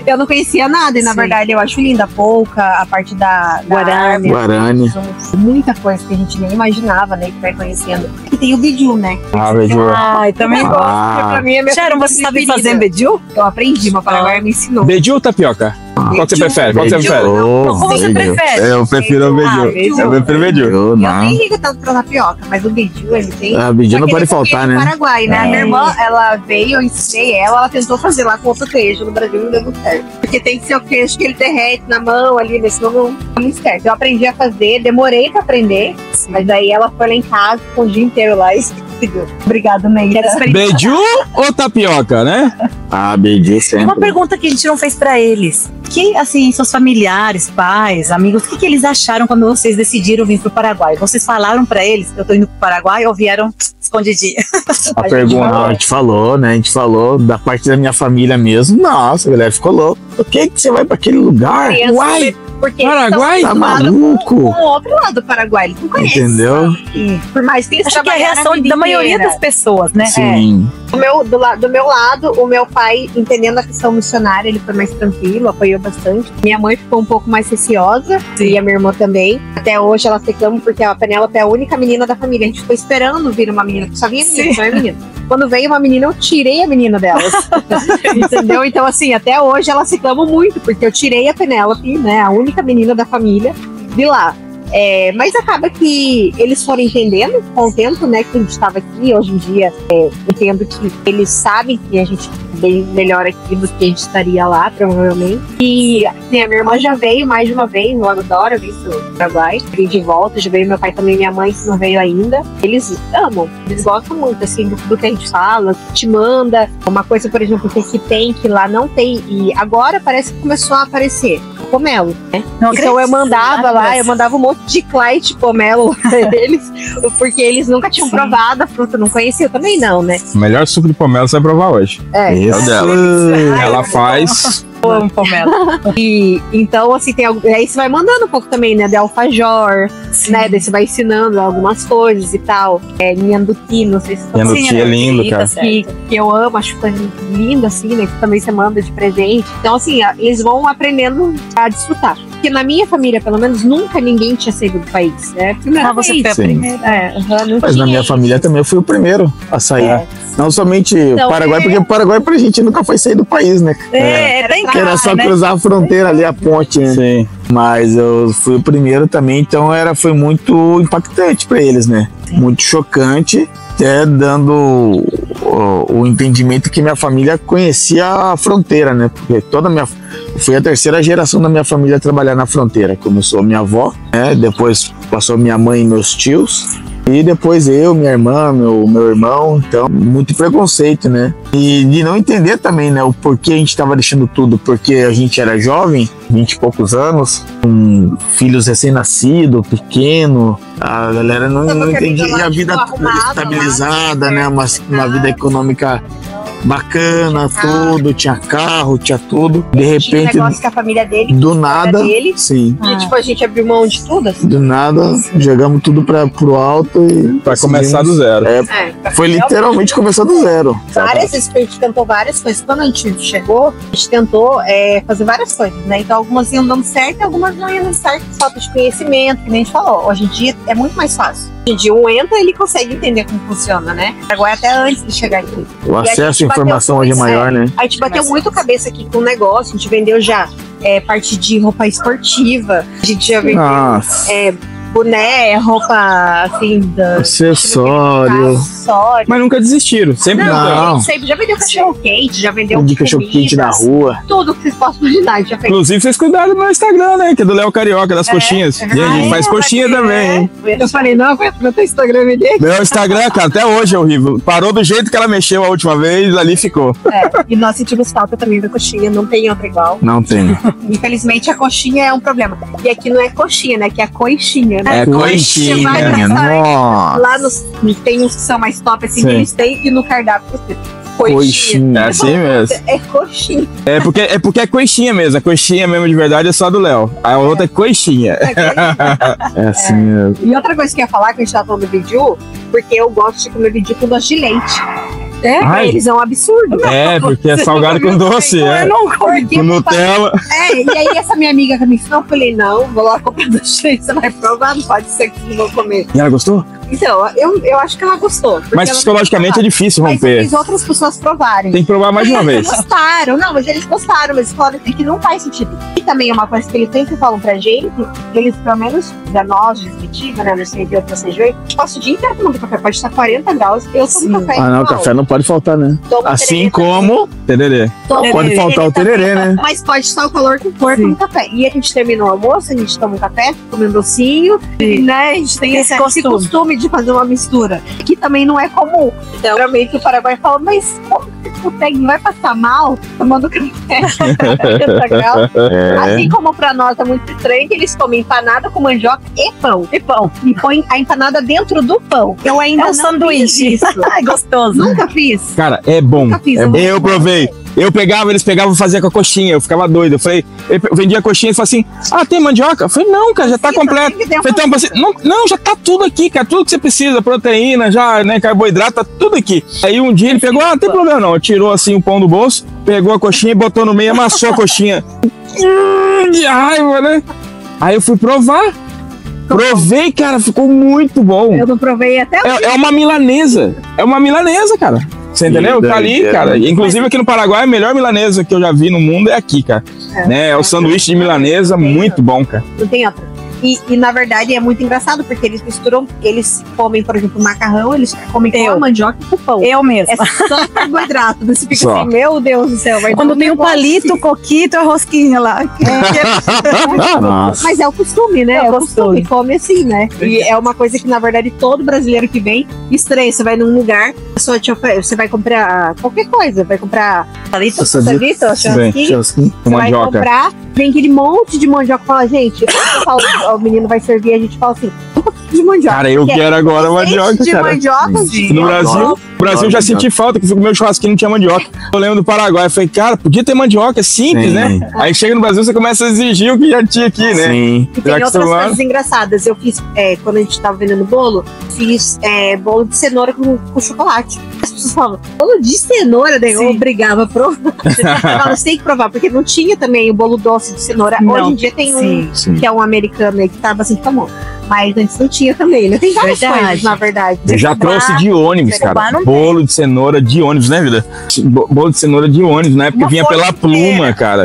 eu não conhecia nada, e na verdade eu acho linda a polca, a parte da Guarani. Guarani. muita coisa que a gente nem imaginava, né, que vai conhecendo. E tem o biju, né? Biju. Ai, também gosto. Pra mim é minha Sharon, você sabe fazer beiju? Eu aprendi, uma paraguaia me ensinou. Beiju ou tapioca? Qual que você prefere? Qual que você prefere? Qual você prefere? Eu prefiro o beiju. Eu prefiro o beiju. Eu nem ligo tanto pra tapioca, mas o beiju, ele tem... A beiju não aquele pode faltar, queijo né? Paraguai, né? A minha irmã, ela veio, eu ensinei ela tentou fazer lá com outro queijo no Brasil, não deu muito certo. Porque tem que ser o queijo que ele derrete na mão ali, senão não muito certo. Eu aprendi a fazer, demorei pra aprender, mas daí ela foi lá em casa, ficou o dia inteiro lá e conseguiu. Obrigada, Neida. Beiju ou tapioca, né? Ah, beiju sempre. Uma pergunta que a gente não fez pra eles. Que, assim, seus familiares, pais, amigos, o que eles acharam quando vocês decidiram vir pro Paraguai? Vocês falaram pra eles que eu tô indo pro Paraguai ou vieram escondidinho? A pergunta, a gente falou, né? A gente falou da parte da minha família mesmo. Nossa, a galera ficou louca. Por que você vai pra aquele lugar? Uai! Porque Paraguai? Tá eles estão maluco? com o outro lado do Paraguai, eles não conhecem. Entendeu? E por mais que eles Acho que é a trabalharam reação vida da maioria inteira. das pessoas, né? Sim. Do meu lado, o meu pai, entendendo a questão missionária, ele foi mais tranquilo, apoiou bastante. Minha mãe ficou um pouco mais receosa, e a minha irmã também. Até hoje ela reclama porque a Penélope é a única menina da família. A gente ficou esperando vir uma menina, porque só vinha menina, só é menina. Quando veio uma menina, eu tirei a menina delas. Entendeu? Então, assim, até hoje elas reclamam muito, porque eu tirei a Penélope, né, a única menina da família, de lá. Mas acaba que eles foram entendendo com o tempo, né, que a gente estava aqui. Hoje em dia, entendo que eles sabem que a gente é bem melhor aqui do que a gente estaria lá, provavelmente. E assim, a minha irmã já veio mais de uma vez, eu adoro vir pro Paraguai. Vim de volta, já veio meu pai também, minha mãe, que não veio ainda. Eles amam, eles gostam muito, assim, do que a gente fala, que te manda. Uma coisa, por exemplo, que tem, que lá não tem, e agora parece que começou a aparecer. Pomelo, né? Então eu mandava lá, eu mandava um monte de Clyde pomelo pra eles, porque eles nunca tinham provado a fruta, não conheciam, eu também não, né? O melhor suco de pomelo você vai provar hoje. É o dela. Ela faz. Eu amo pomelo. E então, assim, aí você vai mandando um pouco também, né? De alfajor, né? Daí você vai ensinando algumas coisas e tal. Nhanduti, não sei se você Nhanduti é lindo, cara. Que eu amo, acho lindo, assim, né? Que também você manda de presente. Então, assim, eles vão aprendendo a desfrutar. Porque na minha família, pelo menos, nunca ninguém tinha saído do país, né? Você foi a primeira. Mas na minha família também eu fui o primeiro a sair. Não somente o Paraguai, porque o Paraguai pra gente nunca foi sair do país, né? Que era só cruzar a fronteira ali, a ponte, né? Sim. Mas eu fui o primeiro também, então foi muito impactante pra eles, né? Muito chocante, até dando o entendimento que minha família conhecia a fronteira, né? Porque fui a terceira geração da minha família a trabalhar na fronteira. Começou a minha avó, né? Depois passou minha mãe e meus tios. E depois eu, minha irmã, meu irmão, então, muito preconceito, né? E de não entender também, né, o porquê a gente estava deixando tudo, porque a gente era jovem, 20 e poucos anos, com filhos recém-nascidos, pequeno, a galera não entendia, e a vida estabilizada, né, uma vida econômica bacana, tudo, tinha carro, tinha tudo, de repente, tinha negócio com a família dele, do nada, dele, sim. E tipo, a gente abriu mão de tudo, assim. Do nada, jogamos tudo pro alto e... Pra começar do zero. Foi literalmente começar do zero. Várias vezes a gente tentou várias coisas. Quando a gente chegou, a gente tentou fazer várias coisas, né? Então algumas iam dando certo e algumas não iam dando certo. Falta de conhecimento, que nem a gente falou. Hoje em dia é muito mais fácil. Hoje em dia entra, ele consegue entender como funciona, né? Agora até antes de chegar aqui. O acesso à informação hoje é maior, né? A gente bateu muito cabeça aqui com o negócio. A gente vendeu já parte de roupa esportiva. A gente já vendeu boné, roupa assim, acessório. Mas nunca desistiram, sempre não. Sempre já vendeu cachorro quente, já vendeu cachorro quente na rua. Tudo que vocês possam imaginar, já fez. Inclusive, vocês cuidaram do meu Instagram, né? Que é do Léo Carioca, das coxinhas. E a gente faz coxinha também, hein? Eu falei, não, foi pro teu Instagram dele. Meu Instagram, cara, até hoje é horrível. Parou do jeito que ela mexeu a última vez, ali ficou. E nós sentimos falta também da coxinha, não tem outra igual. Não tem. Infelizmente, a coxinha é um problema. E aqui não é coxinha, né? Que é coxinha, né? É coxinha. Nossa. Lá tem uns que são mais top, assim, que eles têm, e no cardápio você coxinha. É assim mesmo. É coxinha. É porque é coxinha mesmo. A coxinha mesmo de verdade é só do Léo. A outra é coxinha. É assim mesmo. E outra coisa que eu ia falar, que a gente tava falando do vídeo, porque eu gosto de comer vídeo com doce de leite. Pra eles é um absurdo. Porque é salgado com doce. Eu não curto. Com Nutella. E aí essa minha amiga que me ensinou, eu falei, não, vou lá comprar doce de leite, você vai provar, não pode ser que vocês não vão comer. E ela gostou? Então, eu acho que ela gostou. Mas psicologicamente é difícil Mas eu romper. fiz outras pessoas provarem. Tem que provar mais de uma vez. Eles gostaram, não, mas eles gostaram, mas falaram que não faz sentido. E também é uma coisa que eles sempre falam pra gente, eles, pelo menos, da nós, de Curitiba, né, não sei de outras regiões, passa o dia inteiro tomando café, pode estar 40 graus, eu tomo café. Ah, não, igual. café não pode faltar, né? Tomo Assim tererê como Tererê. Tomo pode faltar o tererê, né? Mas pode estar o calor que for, toma café. E a gente termina o almoço, a gente toma um café, come um docinho, né? A gente tem esse costume de fazer uma mistura, que também não é comum. Então, realmente o Paraguai fala, mas como que você consegue? Vai passar mal tomando café? 40 graus? Assim como pra nós é muito estranho que eles comem empanada com mandioca e pão. E põem a empanada dentro do pão. Eu ainda É um sanduíche. Isso. Ai, gostoso. Nunca fiz. Cara, é bom. Nunca fiz. Eu provei. Eu pegava, eles pegavam e faziam com a coxinha. Eu ficava doido. Eu falei, eu vendia a coxinha e falei assim: ah, tem mandioca? Eu falei, não, cara, já tá completo. Eu falei, então, você, não, já tá tudo aqui, cara. Tudo que você precisa, proteína, já, né, carboidrato, tá tudo aqui. Aí um dia ele pegou, ah, não tem problema não. Tirou assim o pão do bolso, pegou a coxinha e botou no meio, amassou a coxinha. De raiva, né? Aí eu fui provar. Provei, cara, ficou muito bom. Eu não provei até hoje. É uma milanesa. É uma milanesa, cara. Você entendeu? Tá ali, cara. Inclusive aqui no Paraguai, a melhor milanesa que eu já vi no mundo é aqui, cara. É o sanduíche de milanesa, muito bom, cara. Não tem outra. E na verdade é muito engraçado, porque eles misturam, eles comem, por exemplo, macarrão, eles comem com a mandioca e com o pão. Eu mesmo. É só carboidrato. Você fica Só. assim, meu Deus do céu. Vai Quando dar um tem um negócio. palito, coquito, a rosquinha lá. Nossa. Mas é o costume, né? É o costume. Come assim, né? E é uma coisa que, na verdade, todo brasileiro que vem estranha. Você vai num lugar, a pessoa você vai comprar qualquer coisa. Vai comprar palito, Salito, churrasquinho. Você Com vai mandioca. comprar, vem aquele monte de mandioca e fala, gente, eu falo, o menino vai servir, a gente fala assim, um pouquinho de mandioca. Cara, eu quero agora mandioca, de cara. mandioca, Sim. No Brasil já senti falta, que o meu churrasquinho não tinha mandioca. Eu lembro do Paraguai, eu falei, cara, podia ter mandioca, é simples, Sim. né? Aí chega no Brasil, você começa a exigir o que já tinha aqui, né? Sim. E tem Já que outras celular- coisas engraçadas. Eu fiz, quando a gente tava vendendo bolo, fiz bolo de cenoura com chocolate. As pessoas falavam, bolo de cenoura, daí eu Sim. obrigava a provar. Você tem que provar, porque não tinha também o bolo doce de cenoura. Não. Hoje em dia tem um, Sim. que é um americano aí, que tá bastante famoso. Mas antes não tinha também, né? Tem várias Verdade. coisas, na verdade. Eu já trouxe de ônibus, Cuiabá cara. não Bolo de cenoura de ônibus, né, vida? Bolo de cenoura de ônibus, na época Uma vinha pela folha pluma, inteira. cara.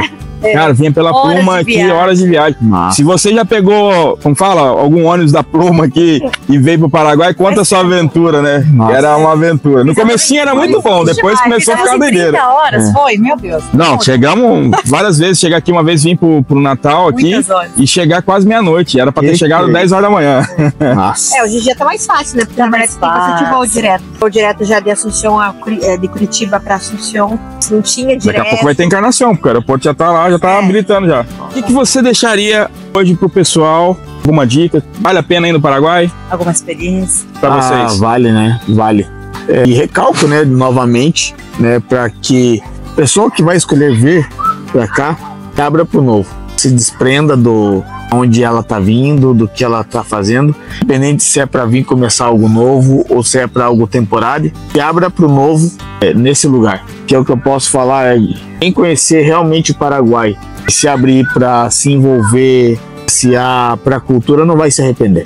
Cara, vinha pela Horas pluma de aqui, viagem. horas de viagem. Nossa. Se você já pegou, como fala, algum ônibus da pluma aqui e veio pro Paraguai, conta a sua aventura, né? Nossa. Era uma aventura. No comecinho era muito bom, depois começou a ficar doideira. 30 horas, foi? Meu Deus. Não, chegamos várias vezes. Chegar aqui uma vez, vim pro Natal aqui Muitas horas. e chegar quase meia-noite. Era pra ter Que chegado que- 10 horas da manhã. Nossa. Hoje em dia tá mais fácil, né? Porque na verdade tem bastante voo direto. Voo direto já de Assunção de Curitiba pra Assunção. Não tinha Daqui direto. a pouco vai ter encarnação, porque o aeroporto já tá lá, já tá habilitando já. O que você deixaria hoje pro pessoal? Alguma dica? Vale a pena ir no Paraguai? Alguma experiência? Pra vocês? Vale, né? Vale. E recalco, né, novamente, né, para que a pessoa que vai escolher vir pra cá abra pro novo. Se desprenda do onde ela tá vindo, do que ela tá fazendo, independente se é para vir começar algo novo ou se é para algo temporário, e abra pro novo nesse lugar. Que é o que eu posso falar, é quem conhecer realmente o Paraguai, se abrir para se envolver, para a cultura, não vai se arrepender.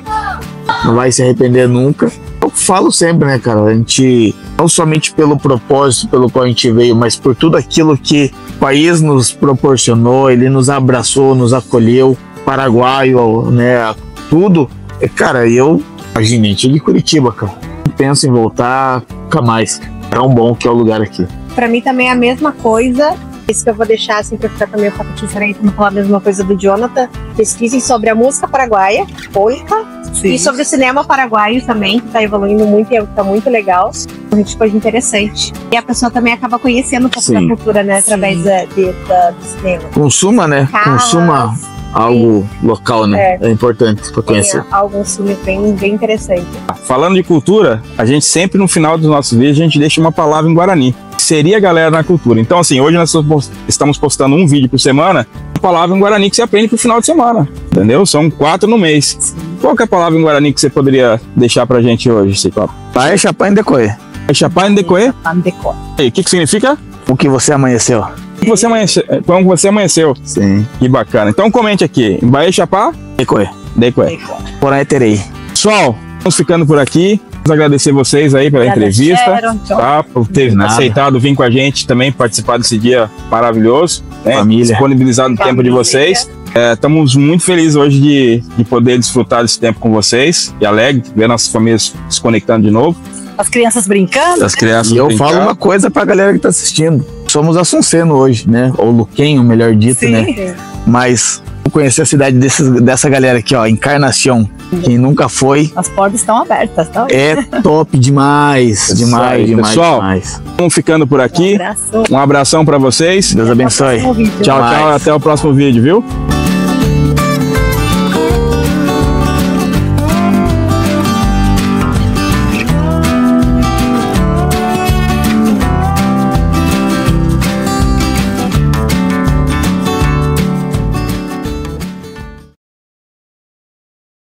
Não vai se arrepender nunca. Eu falo sempre, né, cara? A gente, não somente pelo propósito pelo qual a gente veio, mas por tudo aquilo que o país nos proporcionou, ele nos abraçou, nos acolheu, paraguaio, né? Tudo. Cara, eu, imagina, a gente é de Curitiba, cara. Não penso em voltar nunca mais. Tão bom que é o lugar aqui. Pra mim também é a mesma coisa. Isso que eu vou deixar assim pra ficar também um pouco diferente, não falar a mesma coisa do Jonathan. Pesquisem sobre a música paraguaia, polka, e sobre o cinema paraguaio também, que tá evoluindo muito e tá muito legal. Muita coisa interessante. E a pessoa também acaba conhecendo um pouco Sim. da cultura, né? Através do cinema. Consuma, né? Carros, Consuma algo local, né? É importante para conhecer. Tem alguns filmes bem interessantes. Falando de cultura, a gente sempre no final dos nossos vídeos a gente deixa uma palavra em Guarani. Seria a galera na cultura. Então, assim, hoje nós estamos postando um vídeo por semana, uma palavra em Guarani que você aprende pro final de semana. Entendeu? São 4 no mês. Qual que é a palavra em Guarani que você poderia deixar pra gente hoje, Ciclope? Vai chapar em decoê. É chapar em decoê? Decor. E o que significa? O que você amanheceu. Como você amanheceu. Sim. Que bacana. Então comente aqui. Bahia Chapá? Decoê. Decoé. Porém, terei. Pessoal, Vamos ficando por aqui. Vamos agradecer vocês aí pela entrevista, tá? Por ter aceitado vir com a gente também, participar desse dia maravilhoso, né? Família. Disponibilizado o tempo de vocês. Estamos muito felizes hoje de poder desfrutar desse tempo com vocês e alegre, ver nossas famílias se conectando de novo. As crianças brincando. As crianças E eu brincando. falo uma coisa pra galera que tá assistindo. Somos Assunceno hoje, né? Ou Luquenho, melhor dito, Sim. né? Mas vou conhecer a cidade dessa galera aqui, ó, Encarnação. Quem nunca foi, As portas estão abertas, tá? é top demais. Demais, aí, demais, pessoal. demais. Vamos ficando por aqui. Abraço. Um abração pra vocês. Deus abençoe. Próximo vídeo. Tchau, tchau. Mais. Até o próximo vídeo, viu?